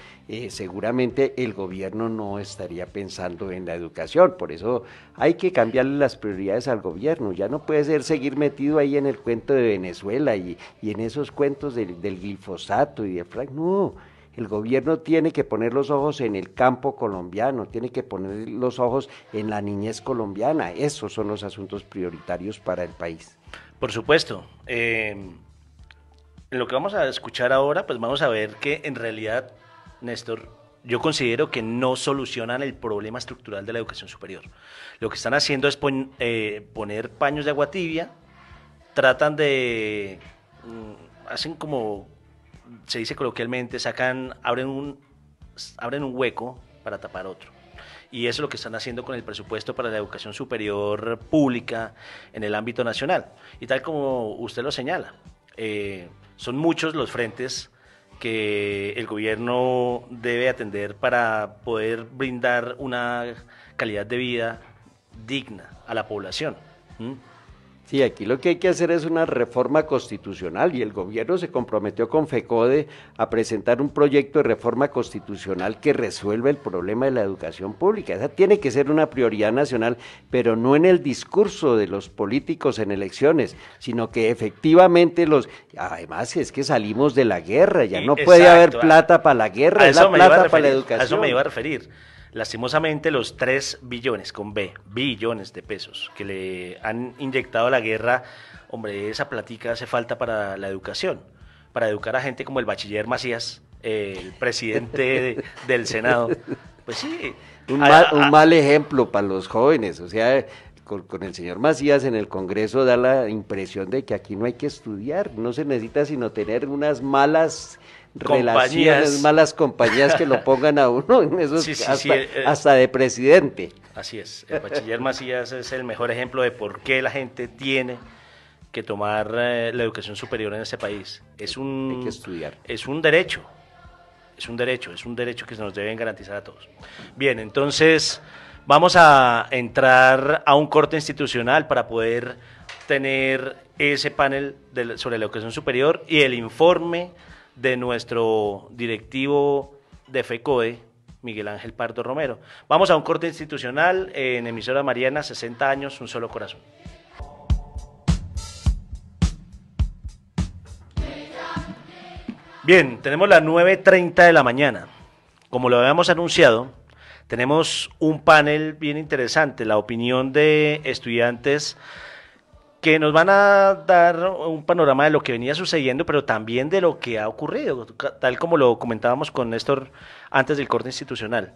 seguramente el gobierno no estaría pensando en la educación. Por eso hay que cambiarle las prioridades al gobierno. Ya no puede ser seguir metido ahí en el cuento de Venezuela y en esos cuentos del glifosato y del frac. No, el gobierno tiene que poner los ojos en el campo colombiano, tiene que poner los ojos en la niñez colombiana. Esos son los asuntos prioritarios para el país. Por supuesto. En lo que vamos a escuchar ahora, pues vamos a ver que en realidad, Néstor, yo considero que no solucionan el problema estructural de la educación superior. Lo que están haciendo es poner paños de agua tibia, tratan de... hacen como... se dice coloquialmente, abren un hueco para tapar otro. Y eso es lo que están haciendo con el presupuesto para la educación superior pública en el ámbito nacional. Y tal como usted lo señala, son muchos los frentes que el gobierno debe atender para poder brindar una calidad de vida digna a la población. Sí, aquí lo que hay que hacer es una reforma constitucional y el gobierno se comprometió con FECODE a presentar un proyecto de reforma constitucional que resuelva el problema de la educación pública. Esa tiene que ser una prioridad nacional, pero no en el discurso de los políticos en elecciones, sino que efectivamente además es que salimos de la guerra, ya no puede haber plata para la guerra, es la plata para la educación. A eso me iba a referir. Lastimosamente los 3 billones, con B, billones de pesos que le han inyectado a la guerra, hombre, esa platica hace falta para la educación, para educar a gente como el bachiller Macías, el presidente del Senado. Pues sí. Un mal ejemplo para los jóvenes, o sea, con el señor Macías en el Congreso da la impresión de que aquí no hay que estudiar, no se necesita sino tener unas malas relaciones, malas compañías que lo pongan a uno en esos, hasta de presidente. Así es, el bachiller Macías es el mejor ejemplo de por qué la gente tiene que tomar la educación superior en este país. Hay que estudiar. Es un derecho que se nos deben garantizar a todos. Bien, entonces vamos a entrar a un corte institucional para poder tener ese panel sobre la educación superior y el informe de nuestro directivo de FECODE, Miguel Ángel Pardo Romero. Vamos a un corte institucional en emisora Mariana, 60 años, un solo corazón. Bien, tenemos las 9:30 de la mañana. Como lo habíamos anunciado, tenemos un panel bien interesante, la opinión de estudiantes que nos van a dar un panorama de lo que venía sucediendo, pero también de lo que ha ocurrido, tal como lo comentábamos con Néstor antes del corte institucional.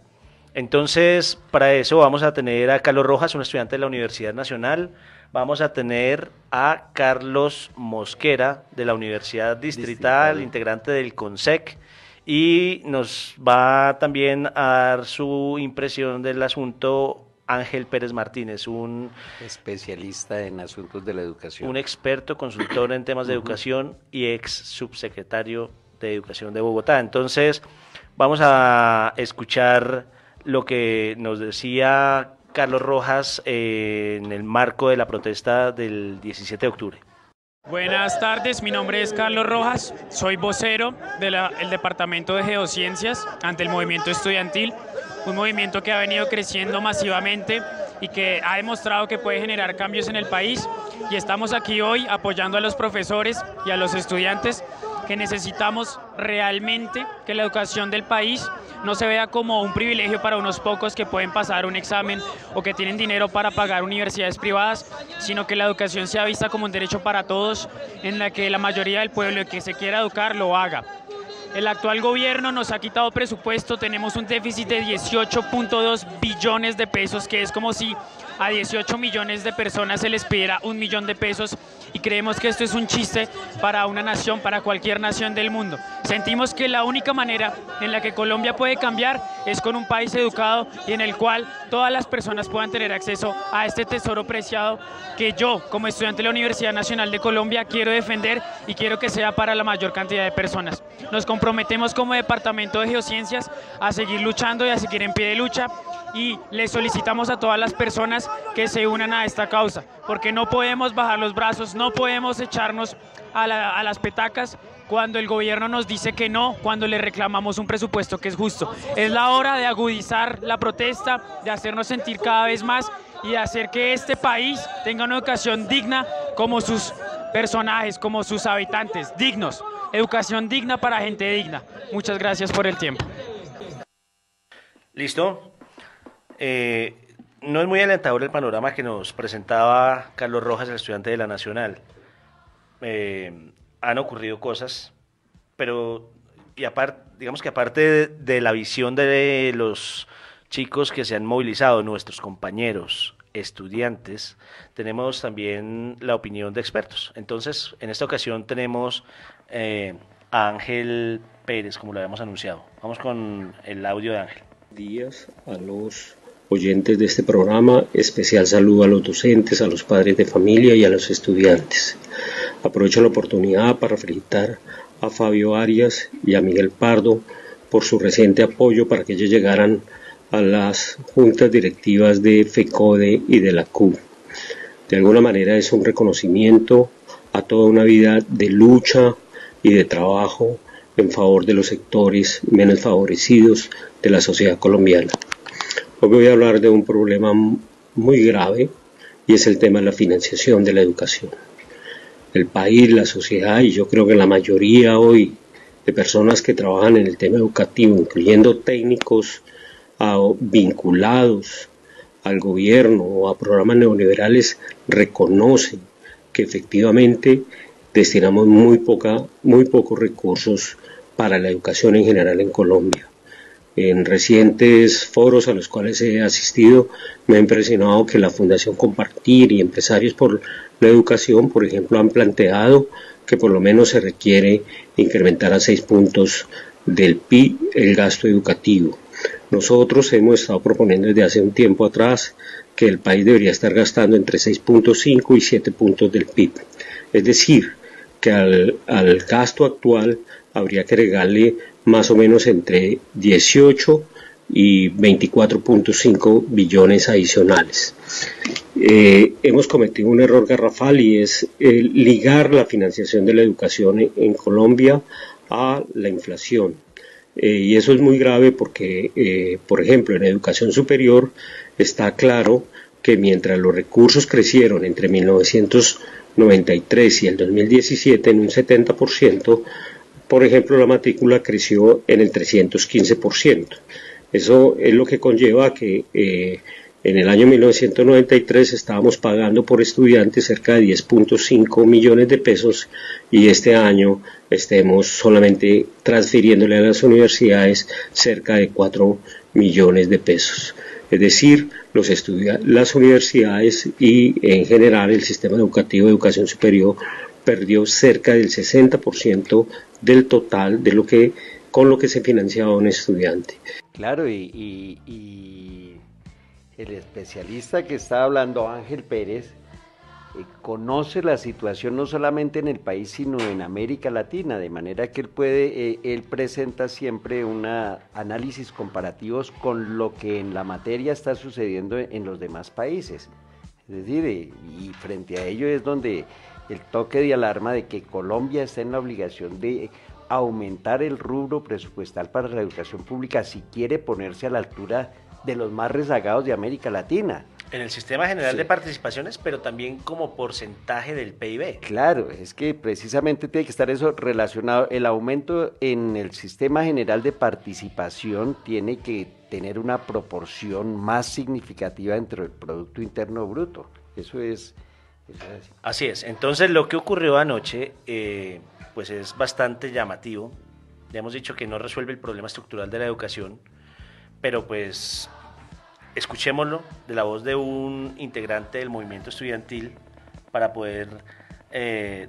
Entonces, para eso vamos a tener a Carlos Rojas, un estudiante de la Universidad Nacional, vamos a tener a Carlos Mosquera, de la Universidad Distrital, integrante del CONSEC, y nos va también a dar su impresión del asunto Ángel Pérez Martínez, un especialista en asuntos de la educación, un experto consultor en temas de educación y ex subsecretario de Educación de Bogotá. Entonces, vamos a escuchar lo que nos decía Carlos Rojas en el marco de la protesta del 17 de octubre. Buenas tardes, mi nombre es Carlos Rojas, soy vocero del Departamento de Geociencias ante el movimiento estudiantil, un movimiento que ha venido creciendo masivamente y que ha demostrado que puede generar cambios en el país, y estamos aquí hoy apoyando a los profesores y a los estudiantes que necesitamos realmente que la educación del país no se vea como un privilegio para unos pocos que pueden pasar un examen o que tienen dinero para pagar universidades privadas, sino que la educación sea vista como un derecho para todos, en la que la mayoría del pueblo que se quiera educar lo haga. El actual gobierno nos ha quitado presupuesto, tenemos un déficit de 18.2 billones de pesos, que es como si a 18 millones de personas se les pidiera 1 millón de pesos, y creemos que esto es un chiste para una nación, para cualquier nación del mundo. Sentimos que la única manera en la que Colombia puede cambiar es con un país educado y en el cual todas las personas puedan tener acceso a este tesoro preciado que yo, como estudiante de la Universidad Nacional de Colombia, quiero defender y quiero que sea para la mayor cantidad de personas. Nos comprometemos como Departamento de Geociencias a seguir luchando y a seguir en pie de lucha, y les solicitamos a todas las personas que se unan a esta causa, porque no podemos bajar los brazos, no podemos echarnos a las petacas cuando el gobierno nos dice que no, cuando le reclamamos un presupuesto que es justo. Es la hora de agudizar la protesta, de hacernos sentir cada vez más y de hacer que este país tenga una educación digna como sus personajes, como sus habitantes, dignos. Educación digna para gente digna. Muchas gracias por el tiempo. ¿Listo? No es muy alentador el panorama que nos presentaba Carlos Rojas, el estudiante de la Nacional. Han ocurrido cosas, pero digamos que aparte de la visión de los chicos que se han movilizado, nuestros compañeros estudiantes, tenemos también la opinión de expertos. Entonces, en esta ocasión tenemos a Ángel Pérez, como lo habíamos anunciado. Vamos con el audio de Ángel. Días a los oyentes de este programa, especial saludo a los docentes, a los padres de familia y a los estudiantes. Aprovecho la oportunidad para felicitar a Fabio Arias y a Miguel Pardo por su reciente apoyo para que ellos llegaran a las juntas directivas de FECODE y de la CUB. De alguna manera es un reconocimiento a toda una vida de lucha y de trabajo en favor de los sectores menos favorecidos de la sociedad colombiana. Hoy voy a hablar de un problema muy grave, y es el tema de la financiación de la educación. El país, la sociedad, y yo creo que la mayoría hoy de personas que trabajan en el tema educativo, incluyendo técnicos vinculados al gobierno o a programas neoliberales, reconocen que efectivamente destinamos muy pocos recursos para la educación en general en Colombia. En recientes foros a los cuales he asistido me ha impresionado que la Fundación Compartir y Empresarios por la Educación, por ejemplo, han planteado que por lo menos se requiere incrementar a 6 puntos del PIB el gasto educativo. Nosotros hemos estado proponiendo desde hace un tiempo atrás que el país debería estar gastando entre 6.5 y 7 puntos del PIB. Es decir, que al gasto actual habría que agregarle más o menos entre 18 y 24.5 billones adicionales. Hemos cometido un error garrafal, y es ligar la financiación de la educación en Colombia a la inflación. Y eso es muy grave porque, por ejemplo, en educación superior está claro que mientras los recursos crecieron entre 1993 y el 2017 en un 70%, por ejemplo, la matrícula creció en el 315%. Eso es lo que conlleva que en el año 1993 estábamos pagando por estudiantes cerca de 10.5 millones de pesos, y este año estemos solamente transfiriéndole a las universidades cerca de 4 millones de pesos. Es decir, las universidades y en general el sistema educativo de educación superior perdió cerca del 60% del total de con lo que se financiaba un estudiante. Claro, y el especialista que está hablando, Ángel Pérez, conoce la situación no solamente en el país, sino en América Latina, de manera que él presenta siempre un análisis comparativos con lo que en la materia está sucediendo en los demás países. Es decir, y frente a ello es donde el toque de alarma de que Colombia está en la obligación de aumentar el rubro presupuestal para la educación pública si quiere ponerse a la altura de los más rezagados de América Latina. En el sistema general de participaciones, pero también como porcentaje del PIB. Claro, es que precisamente tiene que estar eso relacionado. El aumento en el sistema general de participación tiene que tener una proporción más significativa dentro del Producto Interno Bruto. Eso es así. Así es. Entonces, lo que ocurrió anoche, pues es bastante llamativo. Ya hemos dicho que no resuelve el problema estructural de la educación, pero pues escuchémoslo de la voz de un integrante del movimiento estudiantil para poder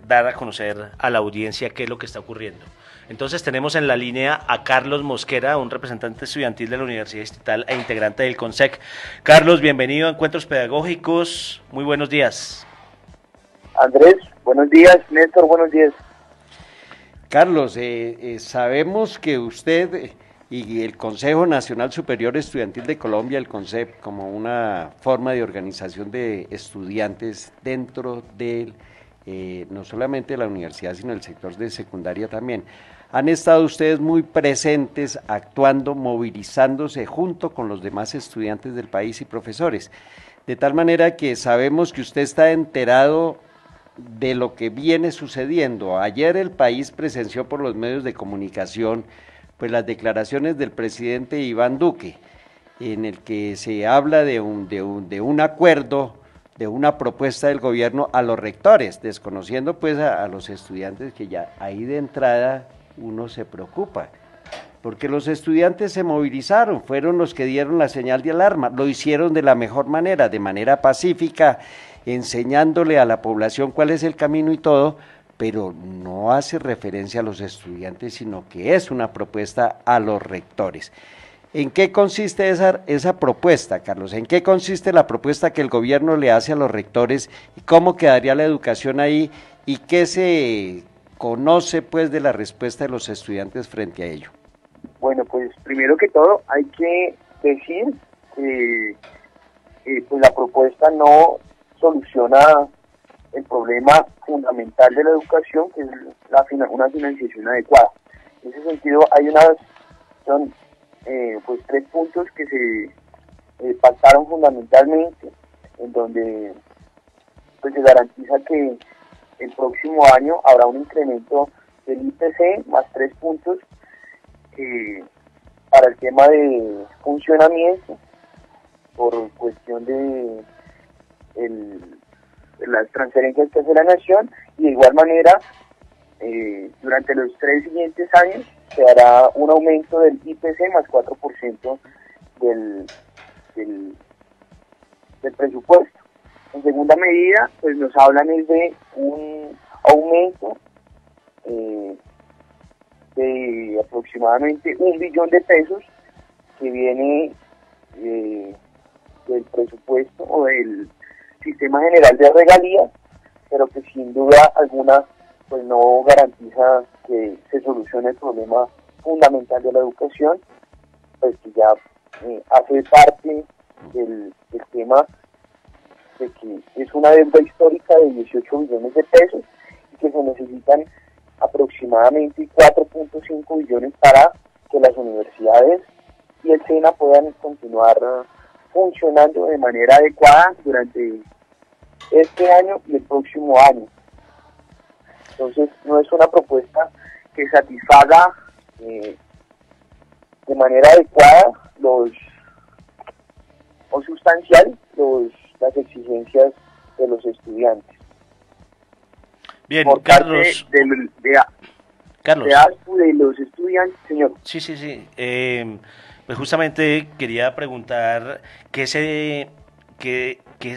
dar a conocer a la audiencia qué es lo que está ocurriendo. Entonces tenemos en la línea a Carlos Mosquera, un representante estudiantil de la Universidad Distrital e integrante del CONSEC. Carlos, bienvenido a Encuentros Pedagógicos, muy buenos días. Andrés, buenos días. Néstor, buenos días. Carlos, sabemos que usted y el Consejo Nacional Superior Estudiantil de Colombia, el CONSEP, como una forma de organización de estudiantes dentro del, no solamente de la universidad, sino del sector de secundaria también, han estado ustedes muy presentes, actuando, movilizándose junto con los demás estudiantes del país y profesores, de tal manera que sabemos que usted está enterado de lo que viene sucediendo. Ayer el país presenció por los medios de comunicación pues las declaraciones del presidente Iván Duque, en el que se habla de un acuerdo, de una propuesta del gobierno a los rectores, desconociendo pues a los estudiantes, que ya ahí de entrada uno se preocupa, porque los estudiantes se movilizaron, fueron los que dieron la señal de alarma, lo hicieron de la mejor manera, de manera pacífica, enseñándole a la población cuál es el camino y todo, pero no hace referencia a los estudiantes, sino que es una propuesta a los rectores. ¿En qué consiste esa propuesta, Carlos? ¿En qué consiste la propuesta que el gobierno le hace a los rectores y cómo quedaría la educación ahí y qué se conoce pues de la respuesta de los estudiantes frente a ello? Bueno, pues primero que todo hay que decir que pues la propuesta no soluciona el problema fundamental de la educación, que es una financiación adecuada. En ese sentido, son pues 3 puntos que se pactaron fundamentalmente, en donde pues se garantiza que el próximo año habrá un incremento del IPC más 3 puntos para el tema de funcionamiento, por cuestión de las transferencias que hace la nación, y de igual manera durante los 3 siguientes años se hará un aumento del IPC más 4% del presupuesto. En segunda medida, pues nos hablan es de un aumento de aproximadamente 1 billón de pesos que viene del presupuesto o del Sistema General de Regalías, pero que sin duda alguna pues no garantiza que se solucione el problema fundamental de la educación, pues que ya hace parte del tema de que es una deuda histórica de 18 billones de pesos y que se necesitan aproximadamente 4.5 billones para que las universidades y el SENA puedan continuar funcionando de manera adecuada durante este año y el próximo año. Entonces no es una propuesta que satisfaga de manera adecuada o sustancial las exigencias de los estudiantes. Bien, por Carlos. Carlos. De los estudiantes, señor. Sí. Pues justamente quería preguntar qué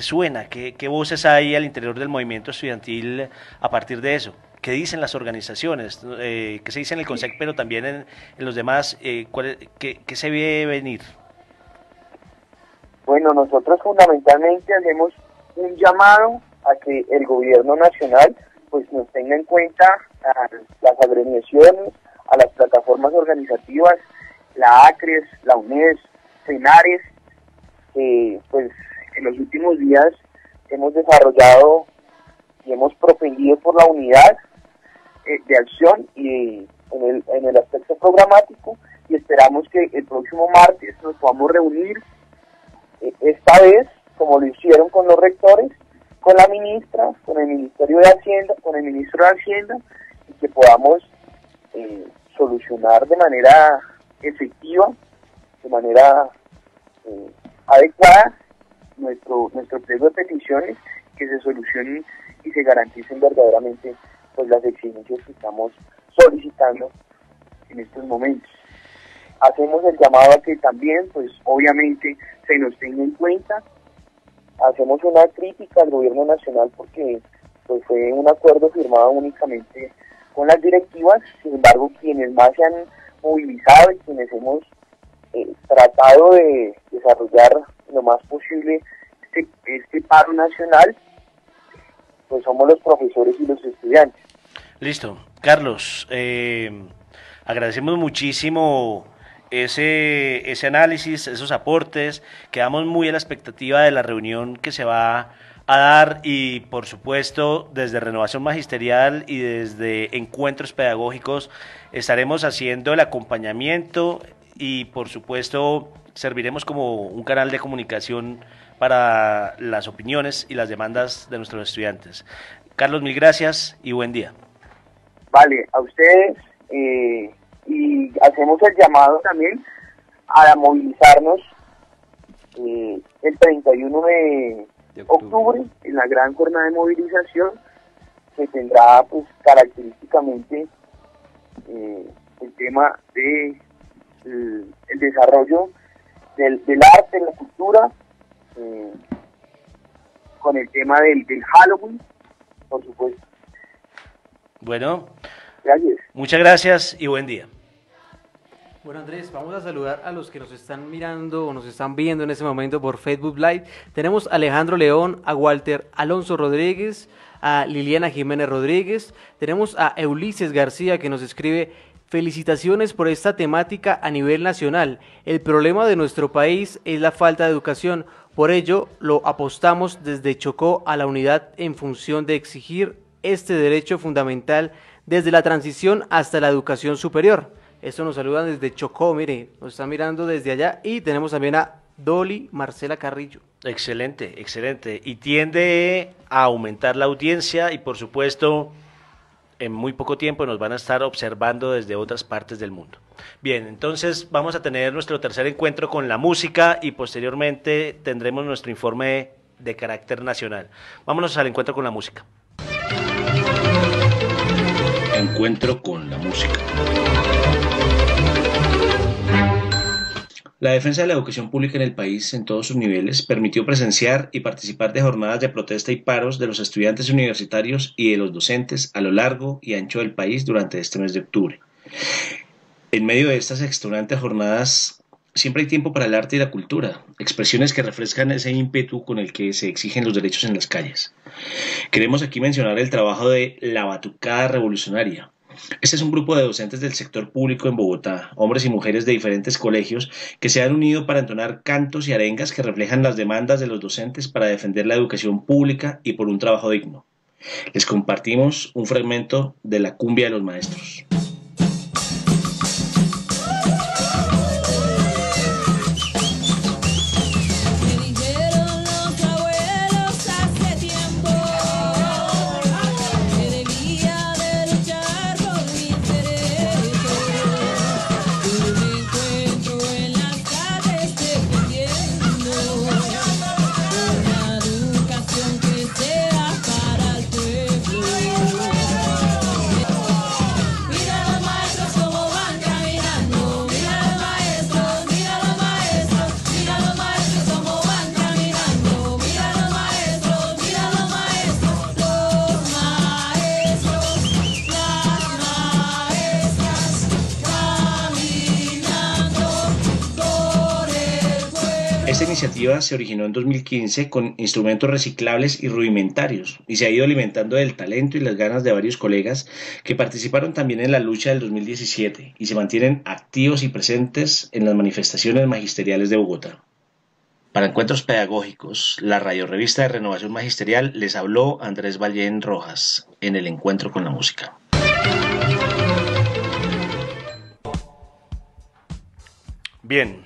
suena, qué voces hay al interior del movimiento estudiantil a partir de eso. ¿Qué dicen las organizaciones? ¿Qué se dice en el CONSEC, pero también en los demás? ¿Qué se ve venir? Bueno, nosotros fundamentalmente hacemos un llamado a que el gobierno nacional pues nos tenga en cuenta a las agremiaciones, a las plataformas organizativas, la ACRES, la UNES, CENARES, pues en los últimos días hemos desarrollado y hemos propendido por la unidad de acción y en el aspecto programático, y esperamos que el próximo martes nos podamos reunir, esta vez, como lo hicieron con los rectores, con la ministra, con el Ministerio de Hacienda, con el Ministro de Hacienda, y que podamos solucionar de manera efectiva, de manera adecuada nuestro pliego de peticiones, que se solucionen y se garanticen verdaderamente pues las exigencias que estamos solicitando en estos momentos. Hacemos el llamado a que también, pues obviamente, se nos tenga en cuenta. Hacemos una crítica al gobierno nacional porque pues fue un acuerdo firmado únicamente con las directivas. Sin embargo, quienes más se han movilizado y quienes hemos tratado de desarrollar lo más posible este paro nacional, pues somos los profesores y los estudiantes. Listo. Carlos, agradecemos muchísimo ese análisis, esos aportes. Quedamos muy a la expectativa de la reunión que se va a dar y, por supuesto, desde Renovación Magisterial y desde Encuentros Pedagógicos estaremos haciendo el acompañamiento y, por supuesto, serviremos como un canal de comunicación para las opiniones y las demandas de nuestros estudiantes. Carlos, mil gracias y buen día. Vale, a ustedes, y hacemos el llamado también a movilizarnos el 31 de octubre en la gran jornada de movilización que tendrá pues característicamente el tema de el desarrollo del arte, la cultura, con el tema del Halloween, por supuesto. Bueno, gracias. Muchas gracias y buen día. Bueno, Andrés, vamos a saludar a los que nos están mirando o nos están viendo en este momento por Facebook Live. Tenemos a Alejandro León, a Walter Alonso Rodríguez, a Liliana Jiménez Rodríguez. Tenemos a Ulises García que nos escribe: felicitaciones por esta temática a nivel nacional. El problema de nuestro país es la falta de educación. Por ello, lo apostamos desde Chocó a la unidad en función de exigir este derecho fundamental desde la transición hasta la educación superior. Esto nos saludan desde Chocó, mire, nos están mirando desde allá, y tenemos también a Dolly Marcela Carrillo. Excelente, excelente. Y tiende a aumentar la audiencia y, por supuesto, en muy poco tiempo nos van a estar observando desde otras partes del mundo. Bien, entonces vamos a tener nuestro tercer encuentro con la música y posteriormente tendremos nuestro informe de carácter nacional. Vámonos al encuentro con la música. Encuentro con la música. La defensa de la educación pública en el país, en todos sus niveles, permitió presenciar y participar de jornadas de protesta y paros de los estudiantes universitarios y de los docentes a lo largo y ancho del país durante este mes de octubre. En medio de estas extenuantes jornadas, siempre hay tiempo para el arte y la cultura, expresiones que refrescan ese ímpetu con el que se exigen los derechos en las calles. Queremos aquí mencionar el trabajo de La Batucada Revolucionaria. Este es un grupo de docentes del sector público en Bogotá, hombres y mujeres de diferentes colegios que se han unido para entonar cantos y arengas que reflejan las demandas de los docentes para defender la educación pública y por un trabajo digno. Les compartimos un fragmento de La Cumbia de los Maestros. Mira Esta iniciativa se originó en 2015 con instrumentos reciclables y rudimentarios y se ha ido alimentando del talento y las ganas de varios colegas que participaron también en la lucha del 2017 y se mantienen activos y presentes en las manifestaciones magisteriales de Bogotá. Para Encuentros Pedagógicos, la radiorrevista de Renovación Magisterial, les habló Andrés Ballén Rojas en el Encuentro con la Música. Bien,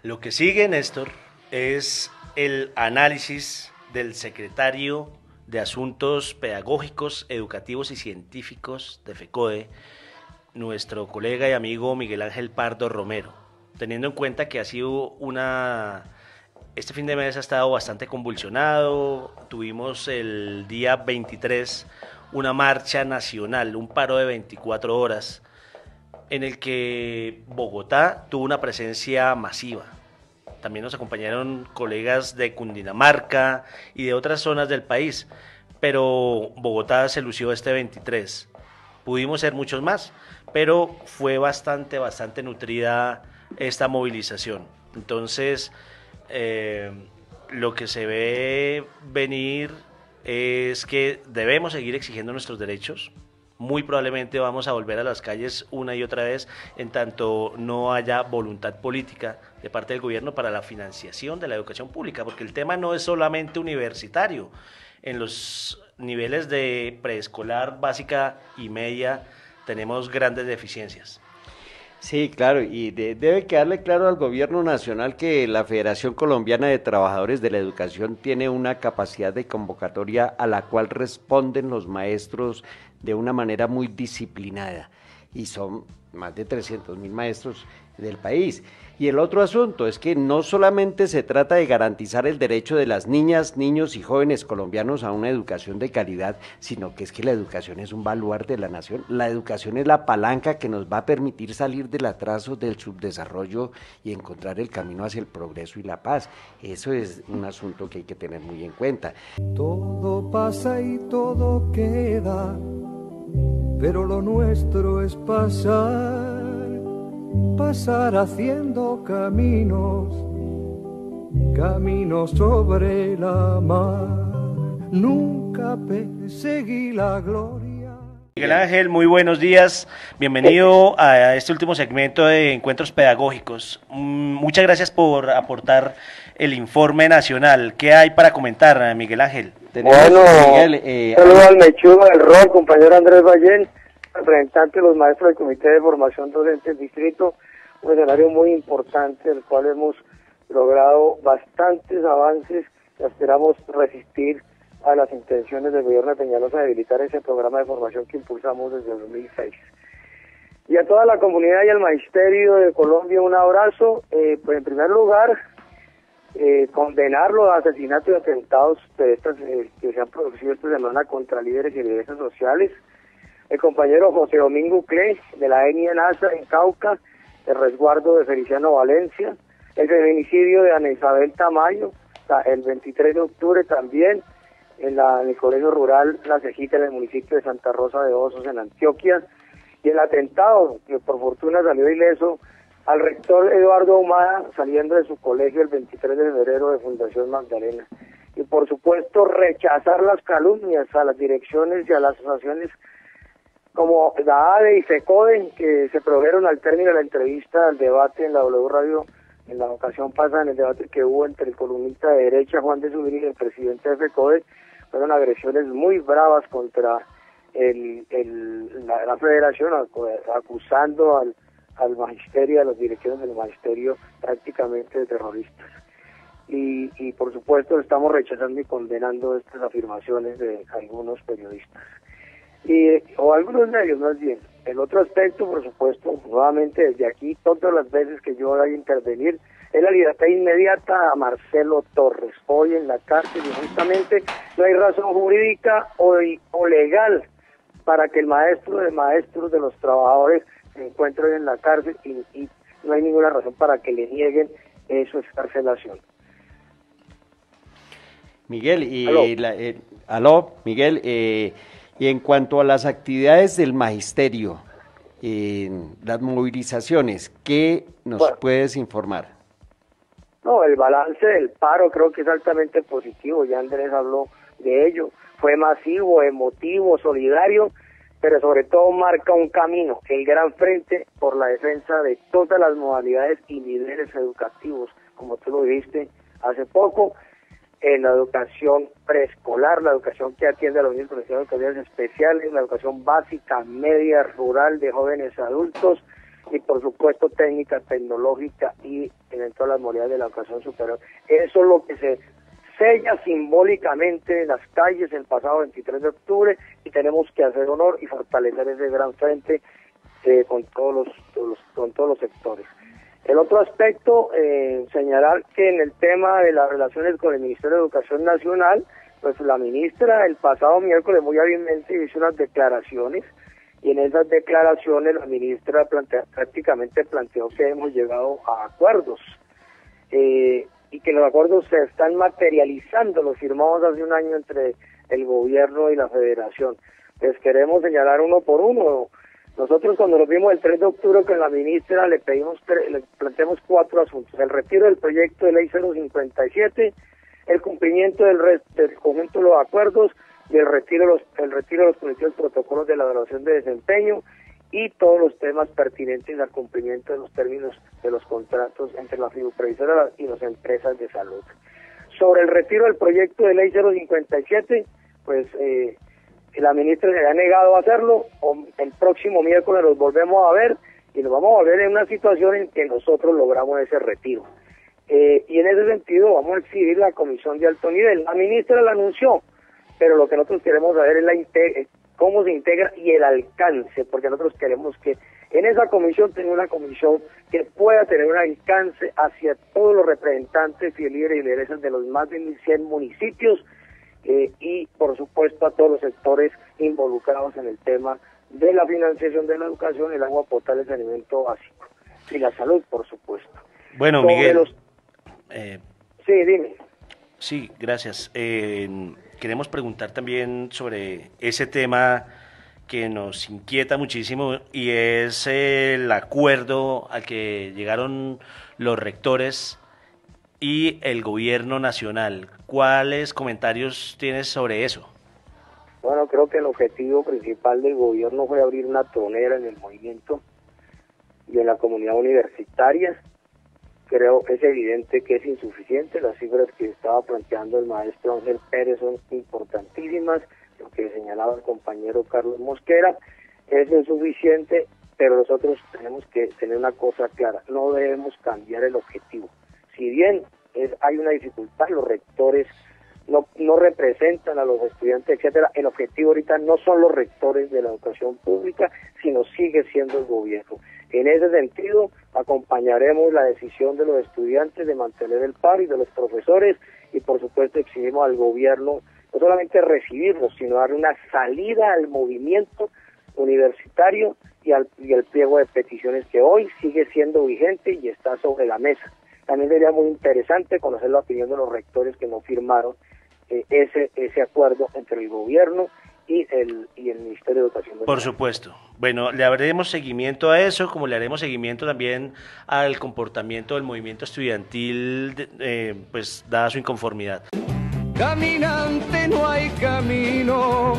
lo que sigue, Néstor, es el análisis del secretario de Asuntos Pedagógicos, Educativos y Científicos de FECODE, nuestro colega y amigo Miguel Ángel Pardo Romero, teniendo en cuenta que ha sido este fin de mes ha estado bastante convulsionado. Tuvimos el día 23 una marcha nacional, un paro de 24 horas, en el que Bogotá tuvo una presencia masiva. También nos acompañaron colegas de Cundinamarca y de otras zonas del país, pero Bogotá se lució este 23. Pudimos ser muchos más, pero fue bastante nutrida esta movilización. Entonces, lo que se ve venir es que debemos seguir exigiendo nuestros derechos. Muy probablemente vamos a volver a las calles una y otra vez en tanto no haya voluntad política de parte del gobierno para la financiación de la educación pública, porque el tema no es solamente universitario. En los niveles de preescolar, básica y media tenemos grandes deficiencias. Sí, claro, y debe quedarle claro al gobierno nacional que la Federación Colombiana de Trabajadores de la Educación tiene una capacidad de convocatoria a la cual responden los maestros de una manera muy disciplinada, y son más de 300.000 maestros del país. Y el otro asunto es que no solamente se trata de garantizar el derecho de las niñas, niños y jóvenes colombianos a una educación de calidad, sino que es que la educación es un baluarte de la nación. La educación es la palanca que nos va a permitir salir del atraso, del subdesarrollo y encontrar el camino hacia el progreso y la paz. Eso es un asunto que hay que tener muy en cuenta. Todo pasa y todo queda, pero lo nuestro es pasar haciendo caminos sobre la mar, nunca perseguí la gloria. Miguel Ángel, muy buenos días, bienvenido a este último segmento de Encuentros Pedagógicos. Muchas gracias por aportar el informe nacional. ¿Qué hay para comentar, Miguel Ángel? Bueno, saludo al mechudo del rol, compañero Andrés Ballén, representante de los maestros del Comité de Formación Docente del Distrito, un escenario muy importante del cual hemos logrado bastantes avances y esperamos resistir a las intenciones del gobierno de Peñalosa de debilitar ese programa de formación que impulsamos desde el 2006. Y a toda la comunidad y al magisterio de Colombia un abrazo. Pues en primer lugar, condenar los asesinatos y atentados de que se han producido esta semana contra líderes y lideresas sociales. El compañero José Domingo Uclé, de la etnia Nasa en Cauca, el resguardo de Feliciano Valencia, el feminicidio de Ana Isabel Tamayo, el 23 de octubre también, en el colegio rural La Cejita, en el municipio de Santa Rosa de Osos, en Antioquia, y el atentado, que por fortuna salió ileso, al rector Eduardo Ahumada, saliendo de su colegio el 23 de febrero de Fundación Magdalena. Y por supuesto, rechazar las calumnias a las direcciones y a las asociaciones como la ADE y FECODE, que se produjeron al término de la entrevista, al debate en la W Radio, en la ocasión pasada, en el debate que hubo entre el columnista de derecha, Juan de Subiri, y el presidente de FECODE. Fueron agresiones muy bravas contra la federación, acusando al magisterio, a las direcciones del magisterio, prácticamente de terroristas. Y por supuesto estamos rechazando y condenando estas afirmaciones de algunos periodistas. O algunos medios más bien. El otro aspecto, por supuesto, nuevamente desde aquí, todas las veces que yo vaya a intervenir, es la libertad inmediata a Marcelo Torres, hoy en la cárcel, y justamente no hay razón jurídica o legal para que el maestro de maestros de los trabajadores se encuentre hoy en la cárcel y no hay ninguna razón para que le nieguen su excarcelación. Miguel, Miguel, y en cuanto a las actividades del magisterio, las movilizaciones, ¿qué nos puedes informar? No, el balance del paro creo que es altamente positivo, ya Andrés habló de ello. Fue masivo, emotivo, solidario, pero sobre todo marca un camino, el gran frente por la defensa de todas las modalidades y niveles educativos, como tú lo dijiste hace poco, en la educación preescolar, la educación que atiende a los niños con necesidades educativas especiales, la educación básica, media, rural, de jóvenes adultos, y por supuesto técnica, tecnológica y en todas las modalidades de la educación superior. Eso es lo que se sella simbólicamente en las calles el pasado 23 de octubre y tenemos que hacer honor y fortalecer ese gran frente con todos los sectores. El otro aspecto, señalar que en el tema de las relaciones con el Ministerio de Educación Nacional, pues la ministra el pasado miércoles muy hábilmente hizo unas declaraciones y en esas declaraciones la ministra prácticamente planteó que hemos llegado a acuerdos y que los acuerdos se están materializando, los firmamos hace un año entre el gobierno y la federación. Les queremos señalar uno por uno. Nosotros cuando nos vimos el 3 de octubre con la ministra le planteamos 4 asuntos: el retiro del proyecto de ley 057, el cumplimiento del conjunto de los acuerdos y el retiro de los colectivos protocolos de la evaluación de desempeño y todos los temas pertinentes al cumplimiento de los términos de los contratos entre la fiduciaria y las empresas de salud. Sobre el retiro del proyecto de ley 057, pues la ministra se ha negado a hacerlo. El próximo miércoles los volvemos a ver y nos vamos a ver en una situación en que nosotros logramos ese retiro. Y en ese sentido vamos a exhibir la comisión de alto nivel. La ministra la anunció, pero lo que nosotros queremos saber es cómo se integra y el alcance, porque nosotros queremos que en esa comisión tenga una comisión que pueda tener un alcance hacia todos los representantes y líderes y lideresas de los más de 1.100 municipios y por supuesto a todos los sectores involucrados en el tema de la financiación de la educación, el agua potable, el alimento básico y la salud, por supuesto. Bueno, Miguel. Sí, dime. Sí, gracias. Queremos preguntar también sobre ese tema que nos inquieta muchísimo y es el acuerdo al que llegaron los rectores y el gobierno nacional. ¿Cuáles comentarios tienes sobre eso? Bueno, creo que el objetivo principal del gobierno fue abrir una tronera en el movimiento y en la comunidad universitaria. Creo que es evidente que es insuficiente, las cifras que estaba planteando el maestro Ángel Pérez son importantísimas, lo que señalaba el compañero Carlos Mosquera es insuficiente, pero nosotros tenemos que tener una cosa clara, no debemos cambiar el objetivo. Si bien hay una dificultad, los rectores no representan a los estudiantes, etcétera, el objetivo ahorita no son los rectores de la educación pública, sino sigue siendo el gobierno. En ese sentido, acompañaremos la decisión de los estudiantes de mantener el paro y de los profesores y por supuesto exigimos al gobierno no solamente recibirlos, sino darle una salida al movimiento universitario y al pliego de peticiones que hoy sigue siendo vigente y está sobre la mesa. También sería muy interesante conocer la opinión de los rectores que no firmaron ese acuerdo entre el gobierno y el Ministerio de Educación. Por supuesto. Bueno, le haremos seguimiento a eso, como le haremos seguimiento también al comportamiento del movimiento estudiantil, pues dada su inconformidad. Caminante no hay camino,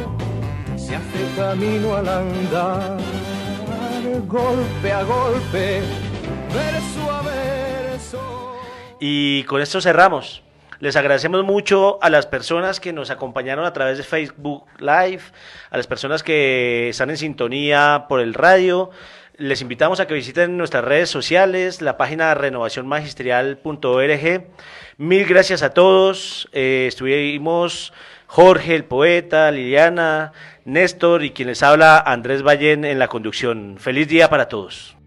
se hace camino al andar, golpe a golpe, verso a verso. Y con esto cerramos. Les agradecemos mucho a las personas que nos acompañaron a través de Facebook Live, a las personas que están en sintonía por el radio. Les invitamos a que visiten nuestras redes sociales, la página renovacionmagisterial.org. Mil gracias a todos. Estuvimos Jorge, el poeta, Liliana, Néstor y quien les habla, Andrés Ballén, en la conducción. Feliz día para todos.